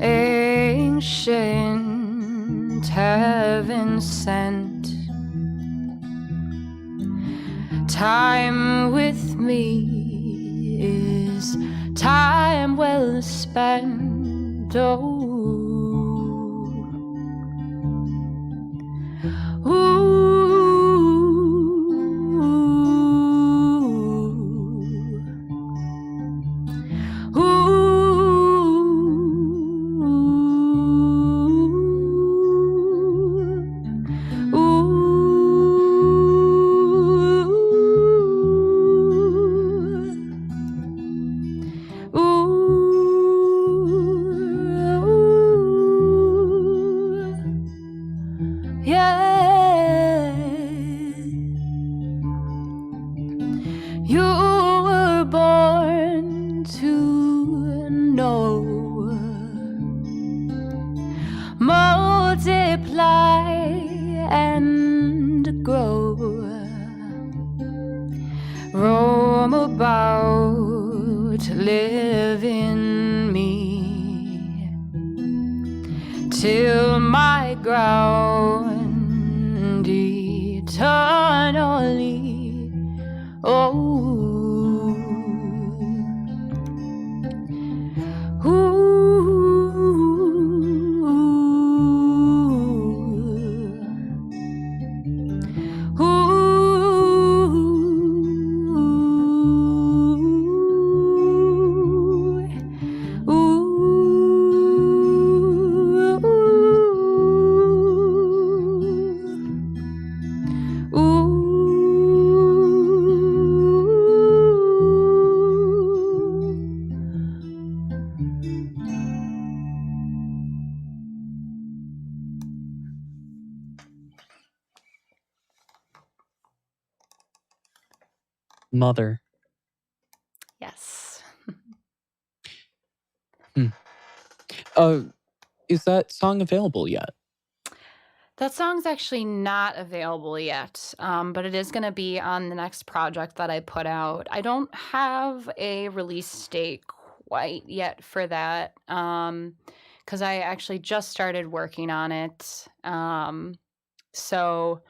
Speaker 2: ancient heaven sent. Time with me is time well spent. Oh, ooh, multiply and grow, roam about, live in me, till my ground eternally. Oh,
Speaker 1: Mother.
Speaker 2: Yes.
Speaker 1: Is that song available yet?
Speaker 2: That song's actually not available yet, but it is going to be on the next project that I put out. I don't have a release date quite yet for that, because I actually just started working on it. So,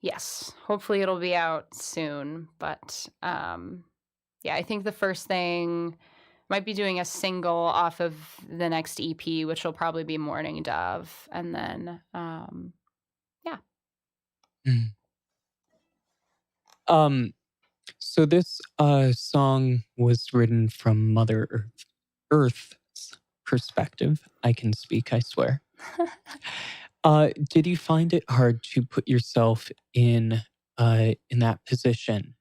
Speaker 2: yes, hopefully it'll be out soon. But yeah, I think the first thing might be doing a single off of the next EP, which will probably be Morning Dove, and then yeah.
Speaker 1: So this song was written from Mother Earth's perspective. I can speak, I swear. Did you find it hard to put yourself in that position?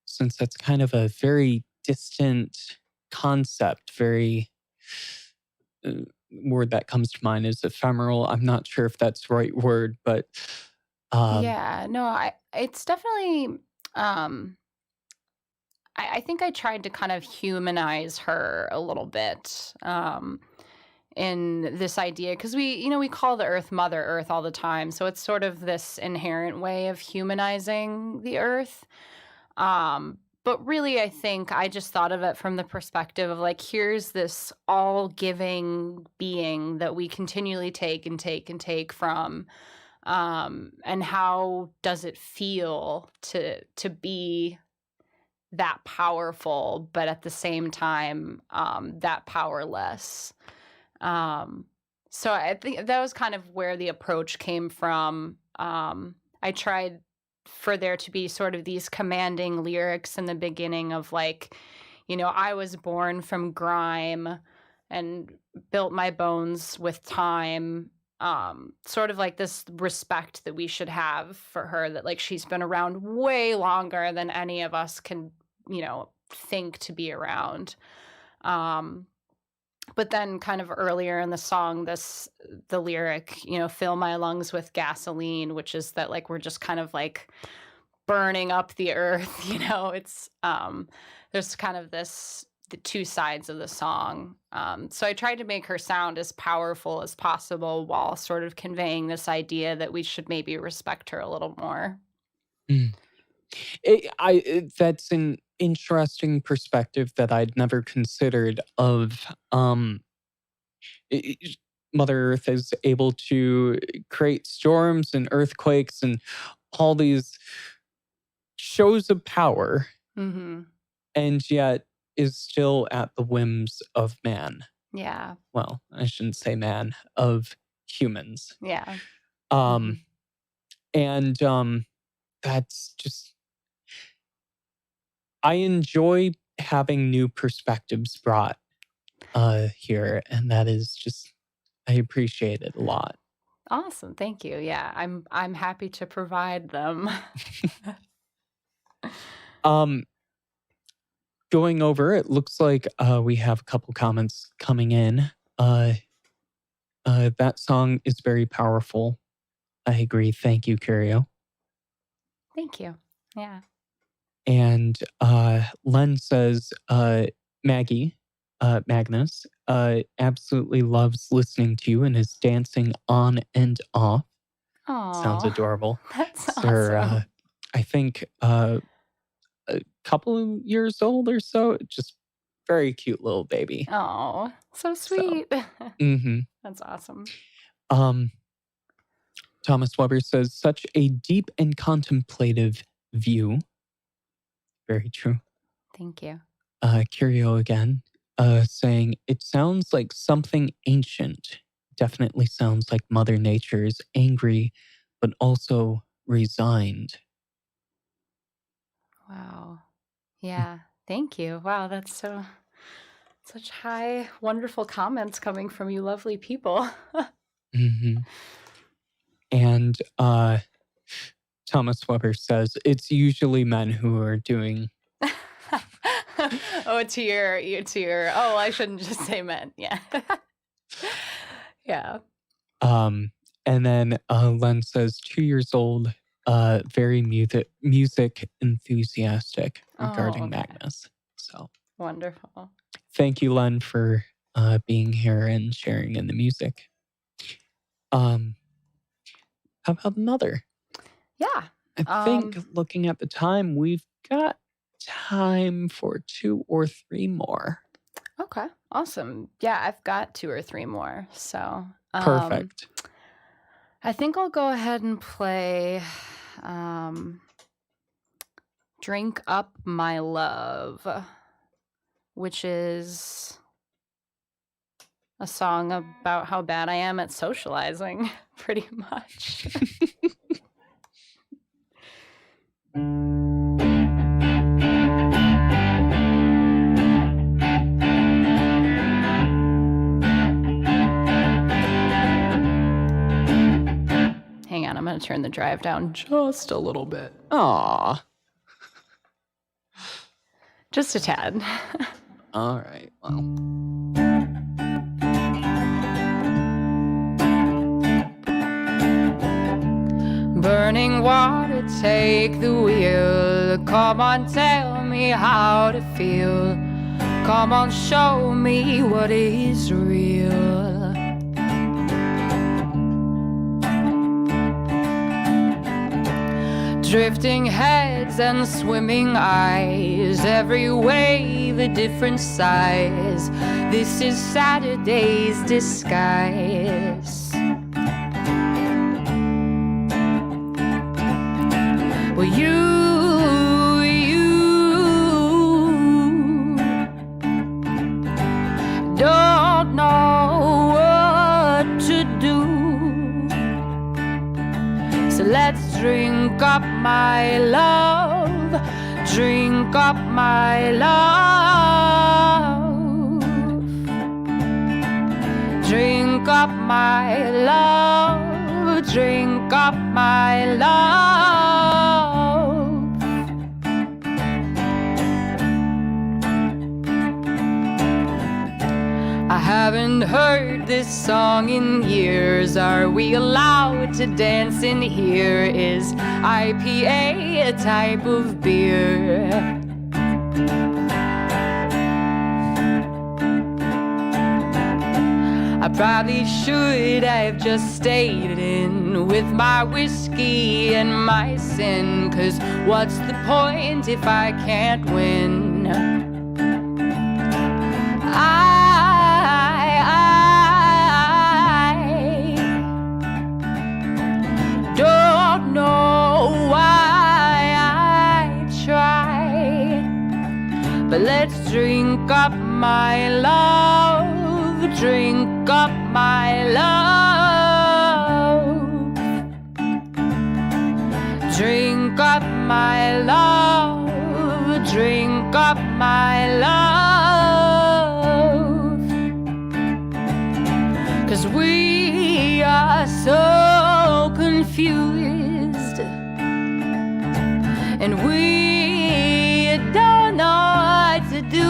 Speaker 1: Since that's kind of a very distant concept, very word that comes to mind is ephemeral. I'm not sure if that's the right word, but
Speaker 2: yeah, no, it's definitely I think I tried to kind of humanize her a little bit in this idea, because we call the earth Mother Earth all the time, so it's sort of this inherent way of humanizing the earth. But really, I think I just thought of it from the perspective of like, here's this all-giving being that we continually take and take and take from, and how does it feel to be that powerful, but at the same time, that powerless. So I think that was kind of where the approach came from. I tried for there to be sort of these commanding lyrics in the beginning of like, I was born from grime and built my bones with time. Sort of like this respect that we should have for her, that like she's been around way longer than any of us can, think to be around. But then kind of earlier in the song, the lyric, fill my lungs with gasoline, which is that like we're just kind of like burning up the earth, it's there's kind of the two sides of the song. So I tried to make her sound as powerful as possible while sort of conveying this idea that we should maybe respect her a little more.
Speaker 1: That's an interesting perspective that I'd never considered of Mother Earth is able to create storms and earthquakes and all these shows of power, and yet is still at the whims of man.
Speaker 2: Yeah.
Speaker 1: Well, I shouldn't say man, of humans.
Speaker 2: Yeah.
Speaker 1: And that's just, I enjoy having new perspectives brought here, and that is just, I appreciate it a lot.
Speaker 2: Awesome, thank you. Yeah, I'm happy to provide them.
Speaker 1: Going over, it looks like we have a couple comments coming in. That song is very powerful. I agree. Thank you, Curio.
Speaker 2: Thank you. Yeah.
Speaker 1: And Len says, Magnus, absolutely loves listening to you and is dancing on and off.
Speaker 2: Aww,
Speaker 1: Sounds adorable.
Speaker 2: That's
Speaker 1: They're,
Speaker 2: awesome.
Speaker 1: I think a couple of years old or so. Just very cute little baby.
Speaker 2: Oh, so sweet.
Speaker 1: Mm-hmm.
Speaker 2: That's awesome.
Speaker 1: Thomas Weber says, such a deep and contemplative view. Very true.
Speaker 2: Thank you.
Speaker 1: Curio again, saying, it sounds like something ancient. Definitely sounds like Mother Nature is angry, but also resigned.
Speaker 2: Wow. Yeah. Thank you. Wow, that's such high, wonderful comments coming from you lovely people.
Speaker 1: Mm-hmm. And Thomas Weber says, it's usually men who are doing...
Speaker 2: Oh, to your, oh, I shouldn't just say men. Yeah. Yeah.
Speaker 1: And then Len says, 2 years old, very music enthusiastic regarding Magnus. So
Speaker 2: wonderful.
Speaker 1: Thank you, Len, for being here and sharing in the music. How about another?
Speaker 2: Yeah.
Speaker 1: I think looking at the time, we've got time for 2 or 3 more.
Speaker 2: Okay, awesome. Yeah, I've got 2 or 3 more. So
Speaker 1: perfect.
Speaker 2: I think I'll go ahead and play Drink Up My Love, which is a song about how bad I am at socializing, pretty much. Hang on, I'm going to turn the drive down just a little bit.
Speaker 1: Aww.
Speaker 2: Just a tad.
Speaker 1: All right, well.
Speaker 2: Burning water, take the wheel. Come on, tell me how to feel. Come on, show me what is real. Drifting heads and swimming eyes, every wave a different size. This is Saturday's disguise. Well, you don't know what to do. So let's drink up my love, drink up my love, drink up my love, drink up my love. I haven't heard this song in years. Are we allowed to dance in here? Is IPA a type of beer? I probably should have just stayed in with my whiskey and my sin. 'Cause what's the point if I can't win? Don't know why I try, but let's drink up my love, drink up my love, drink up my love, drink up my love. 'Cause we are so confused, and we don't know what to do.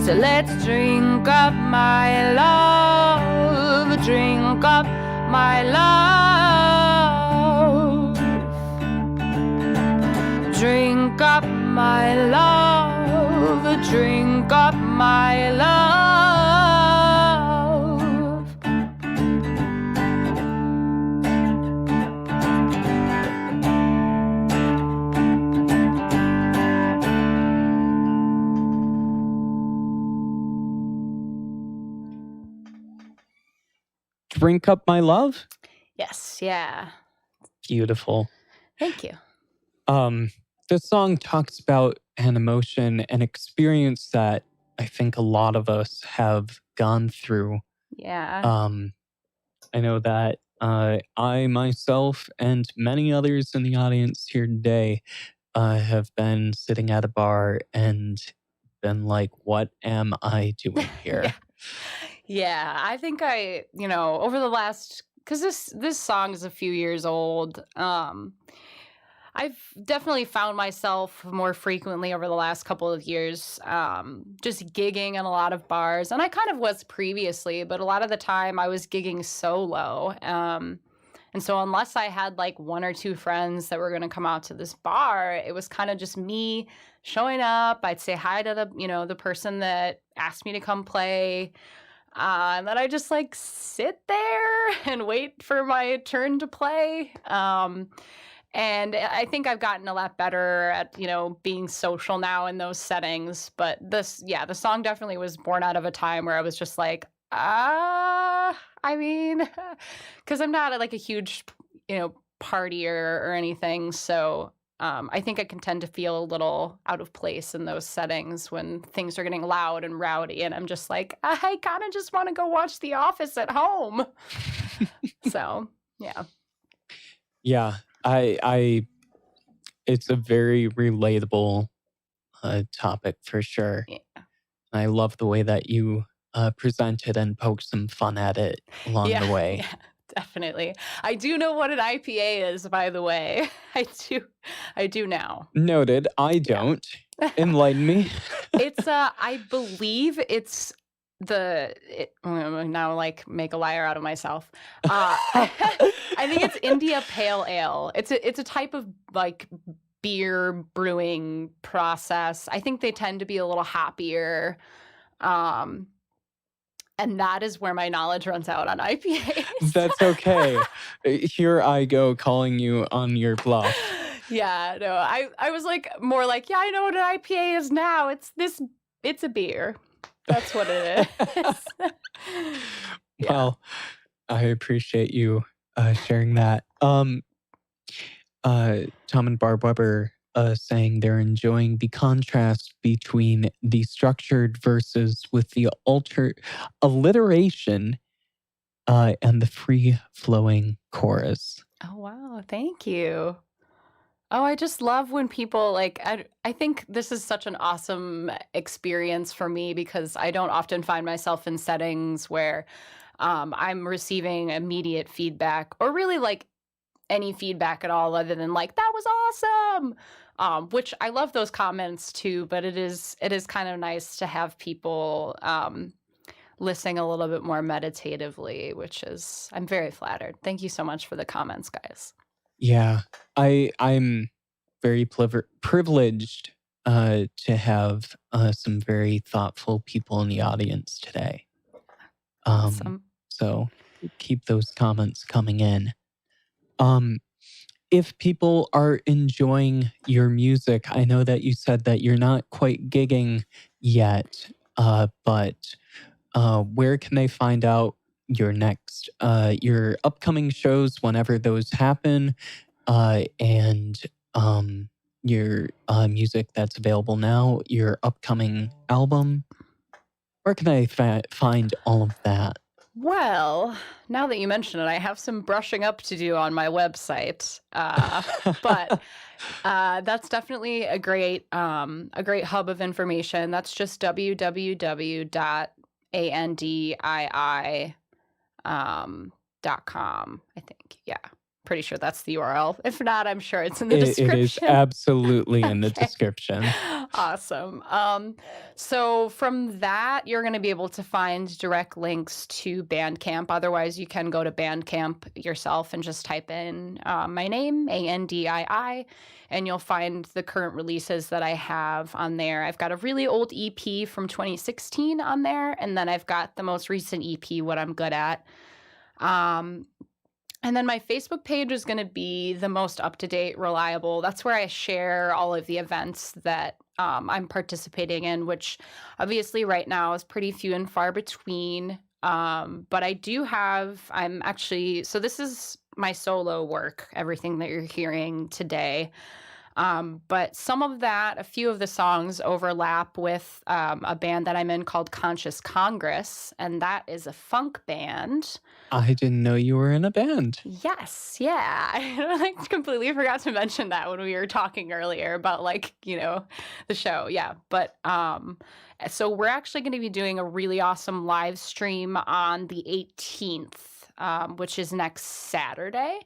Speaker 2: So let's drink up my love, drink up my love, drink up my love, drink up my love.
Speaker 1: Drink Up My Love?
Speaker 2: Yes, yeah.
Speaker 1: Beautiful.
Speaker 2: Thank you.
Speaker 1: This song talks about an emotion, an experience that I think a lot of us have gone through.
Speaker 2: Yeah.
Speaker 1: I know that I myself and many others in the audience here today have been sitting at a bar and been like, what am I doing here?
Speaker 2: Yeah, I think over the last, because this song is a few years old. I've definitely found myself more frequently over the last couple of years, just gigging in a lot of bars, and I kind of was previously, but a lot of the time I was gigging solo. And so unless I had like one or two friends that were going to come out to this bar, it was kind of just me showing up. I'd say hi to the person that asked me to come play. And then I just like sit there and wait for my turn to play. And I think I've gotten a lot better at, being social now in those settings. But the song definitely was born out of a time where I was just like, because I'm not like a huge, partier or anything. So I think I can tend to feel a little out of place in those settings when things are getting loud and rowdy. And I'm just like, I kind of just want to go watch The Office at home. So, yeah.
Speaker 1: Yeah, it's a very relatable topic for sure.
Speaker 2: Yeah.
Speaker 1: I love the way that you presented and poked some fun at it along the way.
Speaker 2: Yeah, definitely. I do know what an IPA is, by the way. I do now.
Speaker 1: Noted. I don't. Enlighten me.
Speaker 2: It's I believe it's now like make a liar out of myself. I think it's India Pale Ale. It's a type of like beer brewing process. I think they tend to be a little hoppier. And that is where my knowledge runs out on IPAs.
Speaker 1: That's okay. Here I go calling you on your bluff.
Speaker 2: Yeah, no, I was like more like, yeah, I know what an IPA is now. It's a beer. That's what it is.
Speaker 1: Yeah. Well, I appreciate you sharing that. Tom and Barb Weber saying they're enjoying the contrast between the structured verses with the alliteration and the free-flowing chorus.
Speaker 2: Oh, wow. Thank you. Oh, I just love when people I think this is such an awesome experience for me because I don't often find myself in settings where I'm receiving immediate feedback or really like any feedback at all other than like, that was awesome. Which I love those comments too, but it is kind of nice to have people listening a little bit more meditatively, which is, I'm very flattered. Thank you so much for the comments, guys.
Speaker 1: Yeah, I'm very privileged to have some very thoughtful people in the audience today.
Speaker 2: Awesome.
Speaker 1: So keep those comments coming in. If people are enjoying your music, I know that you said that you're not quite gigging yet, but where can they find out your upcoming shows whenever those happen, and your music that's available now, your upcoming album? Where can I find all of that?
Speaker 2: Well, now that you mention it, I have some brushing up to do on my website, but that's definitely a great hub of information. That's just www.andii.com, I think. Yeah. pretty sure that's the URL. If not, I'm sure it's in the
Speaker 1: It
Speaker 2: description.
Speaker 1: is absolutely in the
Speaker 2: Okay.
Speaker 1: description.
Speaker 2: Awesome. So from that, you're going to be able to find direct links to BandCamp. Otherwise, you can go to BandCamp yourself and just type in my name, Andii, and you'll find the current releases that I have on there. I've got a really old EP from 2016 on there, and then I've got the most recent EP, What I'm Good At. And then my Facebook page is going to be the most up-to-date, reliable. That's where I share all of the events that I'm participating in, which obviously right now is pretty few and far between. But I do have, so this is my solo work, everything that you're hearing today. But some of that, a few of the songs overlap with a band that I'm in called Conscious Congress, and that is a funk band.
Speaker 1: I didn't know you were in a band.
Speaker 2: Yes, yeah. I completely forgot to mention that when we were talking earlier about the show. Yeah, but so we're actually going to be doing a really awesome live stream on the 18th, which is next Saturday.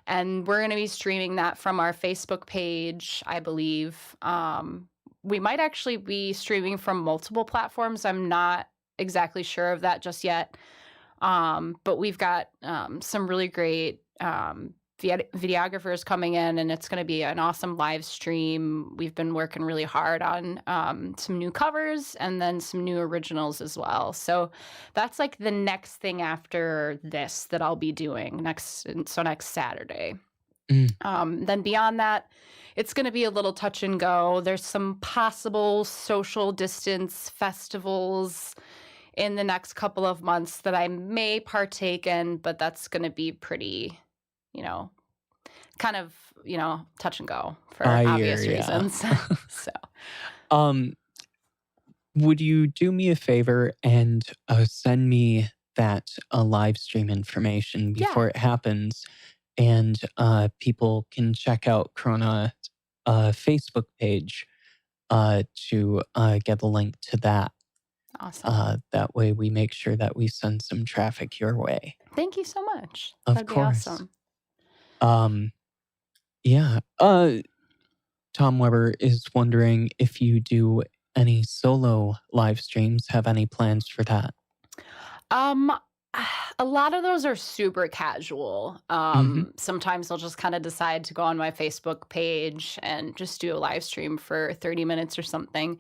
Speaker 2: And we're going to be streaming that from our Facebook page, I believe. We might actually be streaming from multiple platforms. I'm not exactly sure of that just yet. But we've got some really great videographers coming in, and it's going to be an awesome live stream. We've been working really hard on some new covers and then some new originals as well. So that's like the next thing after this that I'll be doing next Saturday. Then beyond that, it's going to be a little touch and go. There's some possible social distance festivals in the next couple of months that I may partake in, but that's going to be pretty, kind of, touch and go for obvious reasons. So,
Speaker 1: would you do me a favor and send me that live stream information before it happens, and people can check out Krona's Facebook page to get a link to that.
Speaker 2: Awesome.
Speaker 1: That way we make sure that we send some traffic your way.
Speaker 2: Thank you so much.
Speaker 1: That'd
Speaker 2: be awesome.
Speaker 1: Yeah. Tom Weber is wondering if you do any solo live streams, have any plans for that?
Speaker 2: A lot of those are super casual. Sometimes I'll just kind of decide to go on my Facebook page and just do a live stream for 30 minutes or something.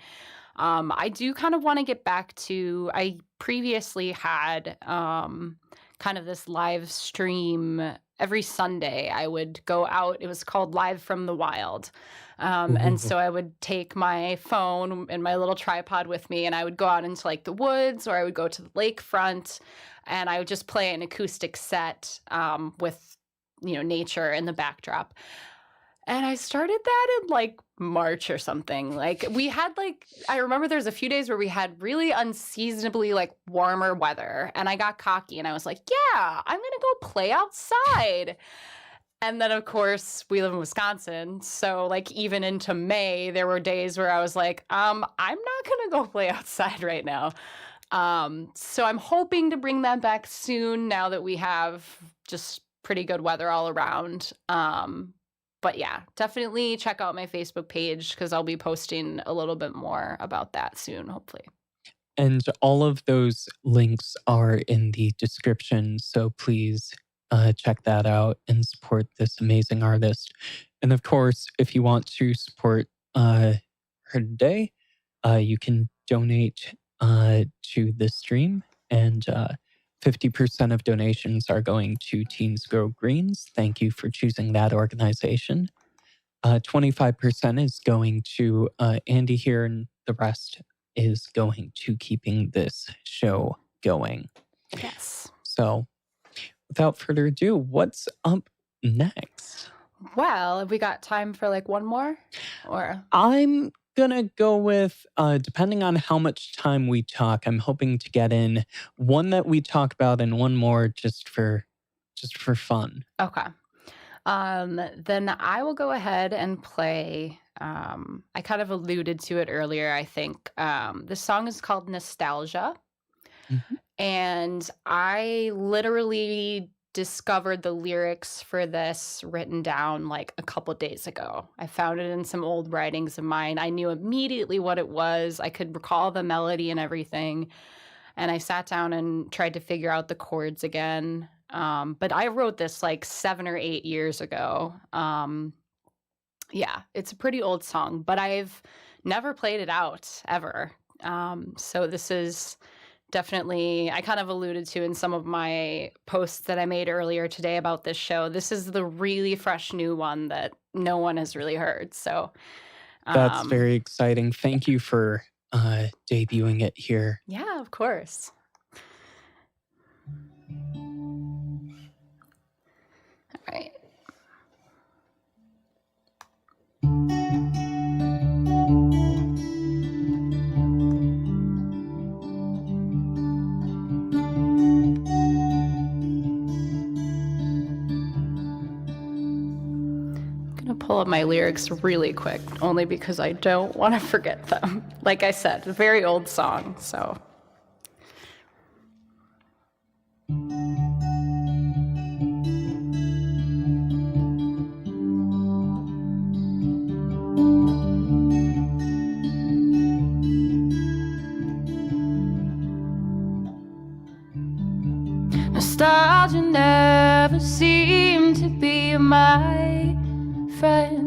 Speaker 2: I do kind of want to get back to, I previously had kind of this live stream every Sunday. I would go out, it was called Live from the Wild. And so I would take my phone and my little tripod with me, and I would go out into like the woods, or I would go to the lakefront, and I would just play an acoustic set with, nature in the backdrop. And I started that in like March or something. Like we had I remember there's a few days where we had really unseasonably like warmer weather, and I got cocky and I was like, yeah, I'm going to go play outside. And then of course we live in Wisconsin. So like even into May, there were days where I was like, I'm not going to go play outside right now. So I'm hoping to bring that back soon now that we have just pretty good weather all around. But yeah, definitely check out my Facebook page because I'll be posting a little bit more about that soon, hopefully.
Speaker 1: And all of those links are in the description, so please check that out and support this amazing artist. And of course, if you want to support her today, you can donate to this stream, and 50% of donations are going to Teens Grow Greens. Thank you for choosing that organization. 25% is going to Andii here, and the rest is going to keeping this show going.
Speaker 2: Yes.
Speaker 1: So, without further ado, what's up next?
Speaker 2: Well, have we got time for like one more? Or
Speaker 1: I'm gonna go with, depending on how much time we talk, I'm hoping to get in one that we talk about and one more just for fun.
Speaker 2: Okay. Then I will go ahead and play. I kind of alluded to it earlier, I think. This song is called Nostalgia. And I literally discovered the lyrics for this written down like a couple days ago. I found it in some old writings of mine. I knew immediately what it was. I could recall the melody and everything. And I sat down and tried to figure out the chords again. But I wrote this like 7 or 8 years ago. Yeah, it's a pretty old song, but I've never played it out ever. So this is definitely, I kind of alluded to in some of my posts that I made earlier today about this show. This is the really fresh new one that no one has really heard. So
Speaker 1: that's very exciting. Thank you for debuting it here.
Speaker 2: Yeah, of course. All right. Pull up my lyrics really quick, only because I don't want to forget them. Like I said, a very old song, so. Nostalgia never seemed to be my friend.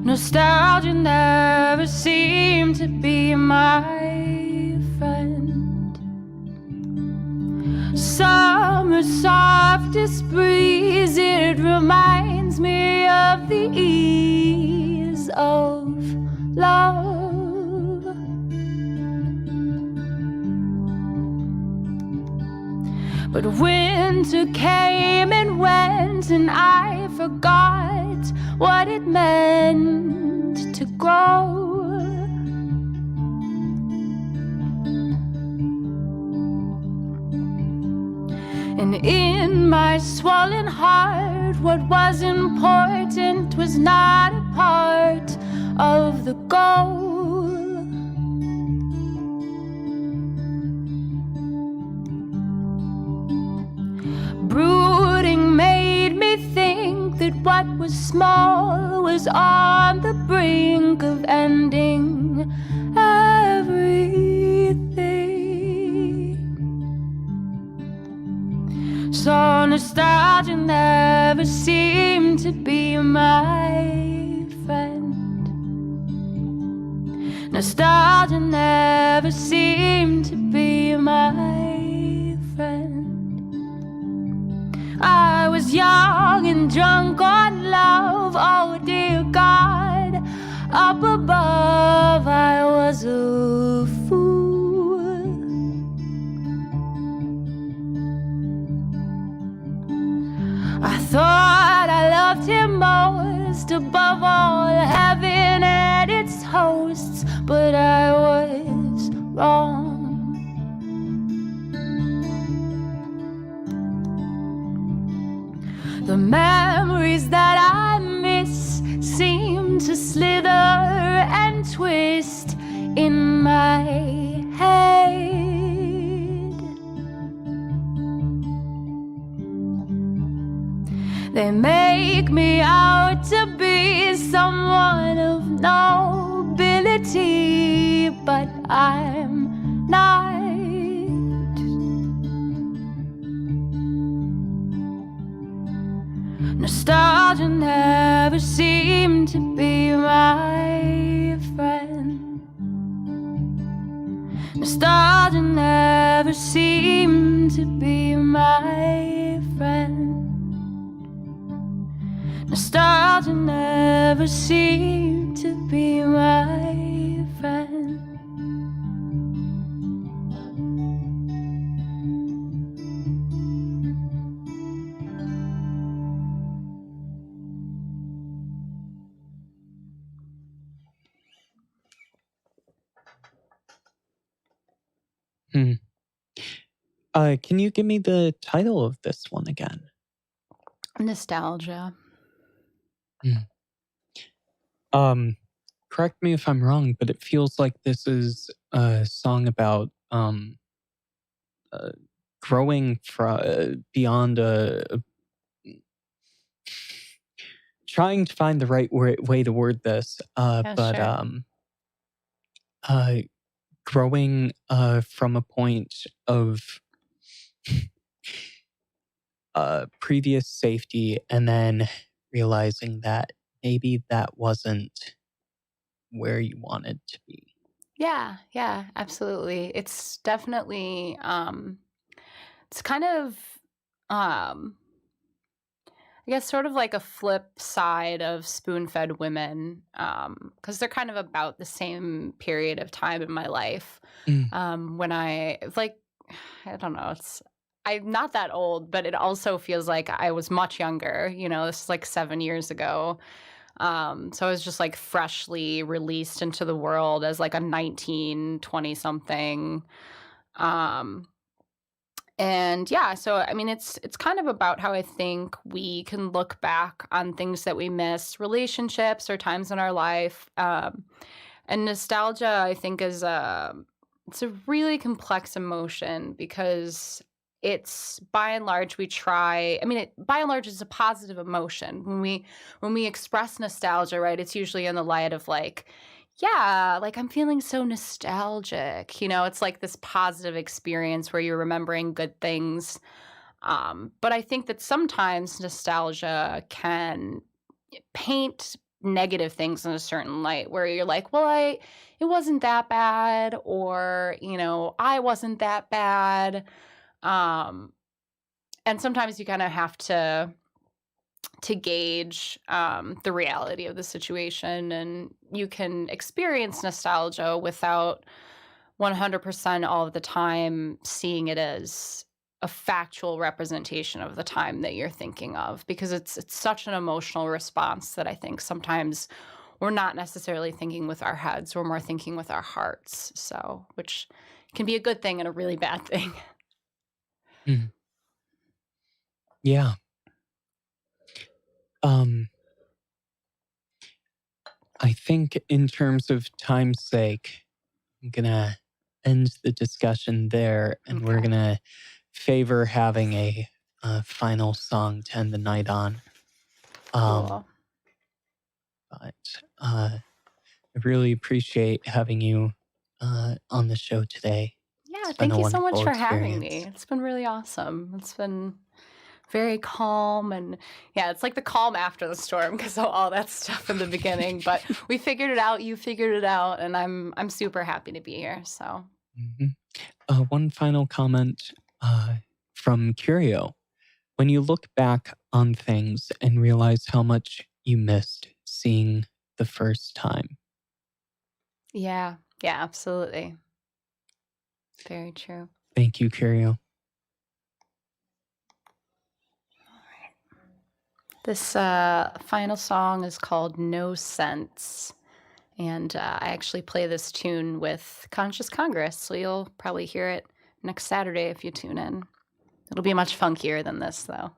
Speaker 2: Nostalgia never seemed to be my friend. Summer softest breeze, it reminds me of the ease of love. But winter came and went, and I forgot what it meant to grow. And in my swollen heart, what was important was not a part of the goal. Brooding made me think that what was small was on the brink of ending everything. So nostalgia never seemed to be my friend. Nostalgia never seemed to be my friend. I was young and drunk on love, oh dear God. Up above I was a fool. I thought I loved him most, above all heaven and its hosts, but I was wrong. The memories that I miss seem to slither and twist in my head. They make me out to be someone of nobility, but I'm not. Nostalgia never seemed to be my friend. Nostalgia never seemed to be my friend. Nostalgia never seemed to be my friend.
Speaker 1: Can you give me the title of this one again?
Speaker 2: Nostalgia.
Speaker 1: Correct me if I'm wrong, but it feels like this is a song about growing beyond trying to find the right way to word this, growing from a point of previous safety and then realizing that maybe that wasn't where you wanted to be.
Speaker 2: Yeah, absolutely. It's definitely, it's kind of, I guess, sort of like a flip side of spoon-fed women, because they're kind of about the same period of time in my life. When I don't know, I'm not that old, but it also feels like I was much younger. This is like 7 years ago. So I was just like freshly released into the world as like a 19, 20 something. And yeah, so I mean, it's kind of about how I think we can look back on things that we miss, relationships or times in our life. And nostalgia, I think, is it's a really complex emotion because it's by and large by and large it's a positive emotion. When we express nostalgia, right, it's usually in the light of like, yeah, like I'm feeling so nostalgic. It's like this positive experience where you're remembering good things. But I think that sometimes nostalgia can paint negative things in a certain light where you're like, well, it wasn't that bad, or, I wasn't that bad. And sometimes you kind of have to gauge the reality of the situation, and you can experience nostalgia without 100% all of the time seeing it as a factual representation of the time that you're thinking of, because it's such an emotional response that I think sometimes we're not necessarily thinking with our heads, we're more thinking with our hearts. So, which can be a good thing and a really bad thing.
Speaker 1: Yeah. I think in terms of time's sake, I'm gonna end the discussion there, and we're gonna favor having a final song to end the night on.
Speaker 2: Cool.
Speaker 1: But I really appreciate having you on the show today.
Speaker 2: Yeah, thank you so much for having me. It's been really awesome. It's been very calm, and yeah, it's like the calm after the storm because of all that stuff in the beginning. But we figured it out. You figured it out, and I'm super happy to be here. So,
Speaker 1: one final comment from Curio: when you look back on things and realize how much you missed seeing the first time.
Speaker 2: Yeah, absolutely. Very true.
Speaker 1: Thank you, Curio.
Speaker 2: This final song is called No Sense, and I actually play this tune with Conscious Congress, so you'll probably hear it next Saturday if you tune in. It'll be much funkier than this, though.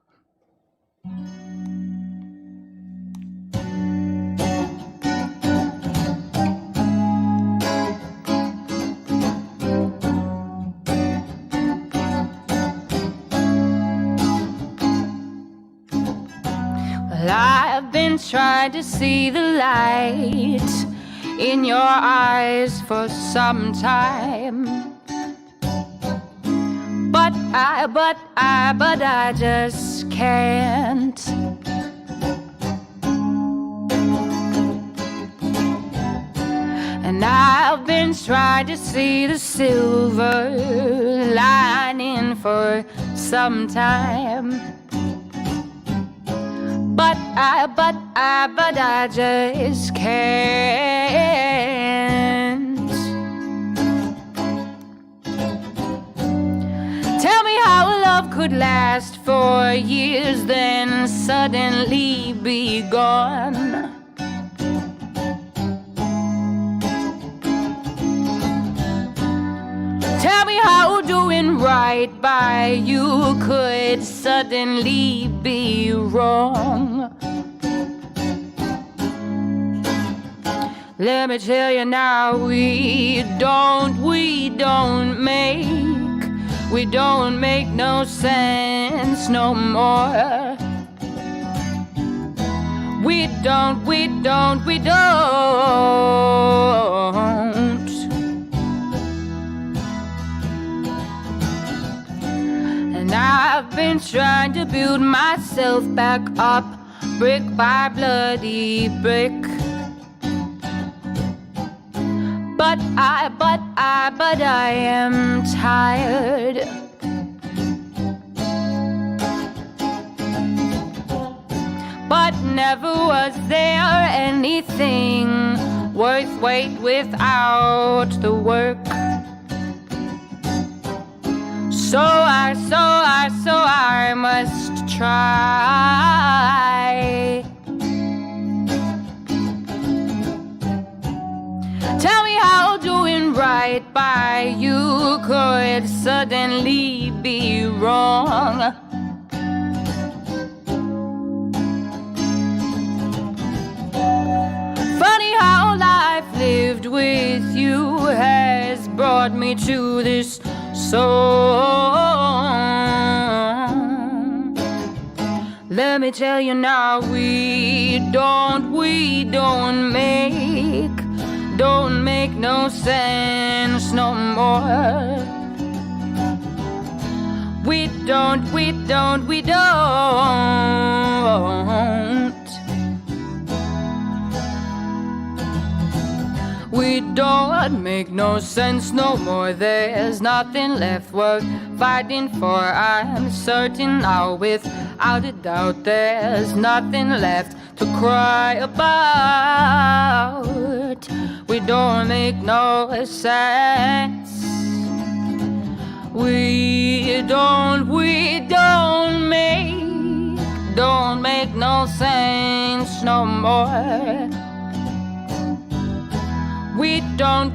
Speaker 2: I've been trying to see the light in your eyes for some time, but I just can't. And I've been trying to see the silver lining for some time, but I just can't. Tell me how a love could last for years, then suddenly be gone. Tell me how doing right by you could suddenly be wrong. Let me tell you now, we don't make We don't make no sense no more. We don't. And I've been trying to build myself back up, brick by bloody brick. But I am tired. But never was there anything worth wait without the work. So I must try. Tell me how doing right by you could suddenly be wrong. Funny how life lived with you has brought me to this song. Let me tell you now, we don't make no sense no more. We don't. We don't make no sense no more. There's nothing left worth fighting for. I'm certain now, without a doubt, there's nothing left to cry about. We don't make no sense. We don't make no sense no more. We don't.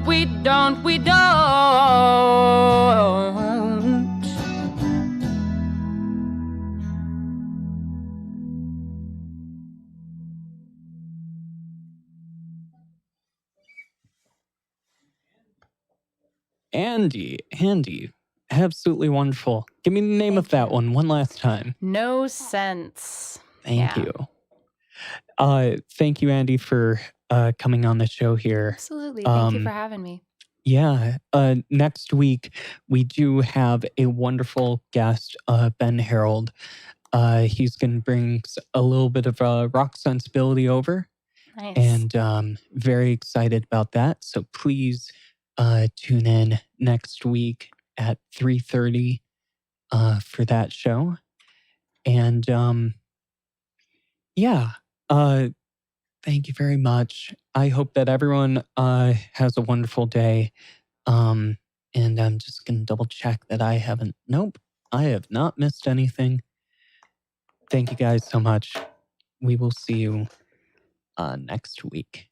Speaker 1: Andii, absolutely wonderful. Give me the name of that one last time.
Speaker 2: No sense.
Speaker 1: Thank you. Thank you, Andii, for coming on the show here.
Speaker 2: Absolutely. Thank you for having me.
Speaker 1: Yeah. Next week, we do have a wonderful guest, Ben Harold. He's going to bring a little bit of a rock sensibility over.
Speaker 2: Nice.
Speaker 1: And very excited about that. So please tune in next week at 3:30 for that show. And thank you very much. I hope that everyone has a wonderful day. And I'm just going to double check that I have not missed anything. Thank you guys so much. We will see you next week.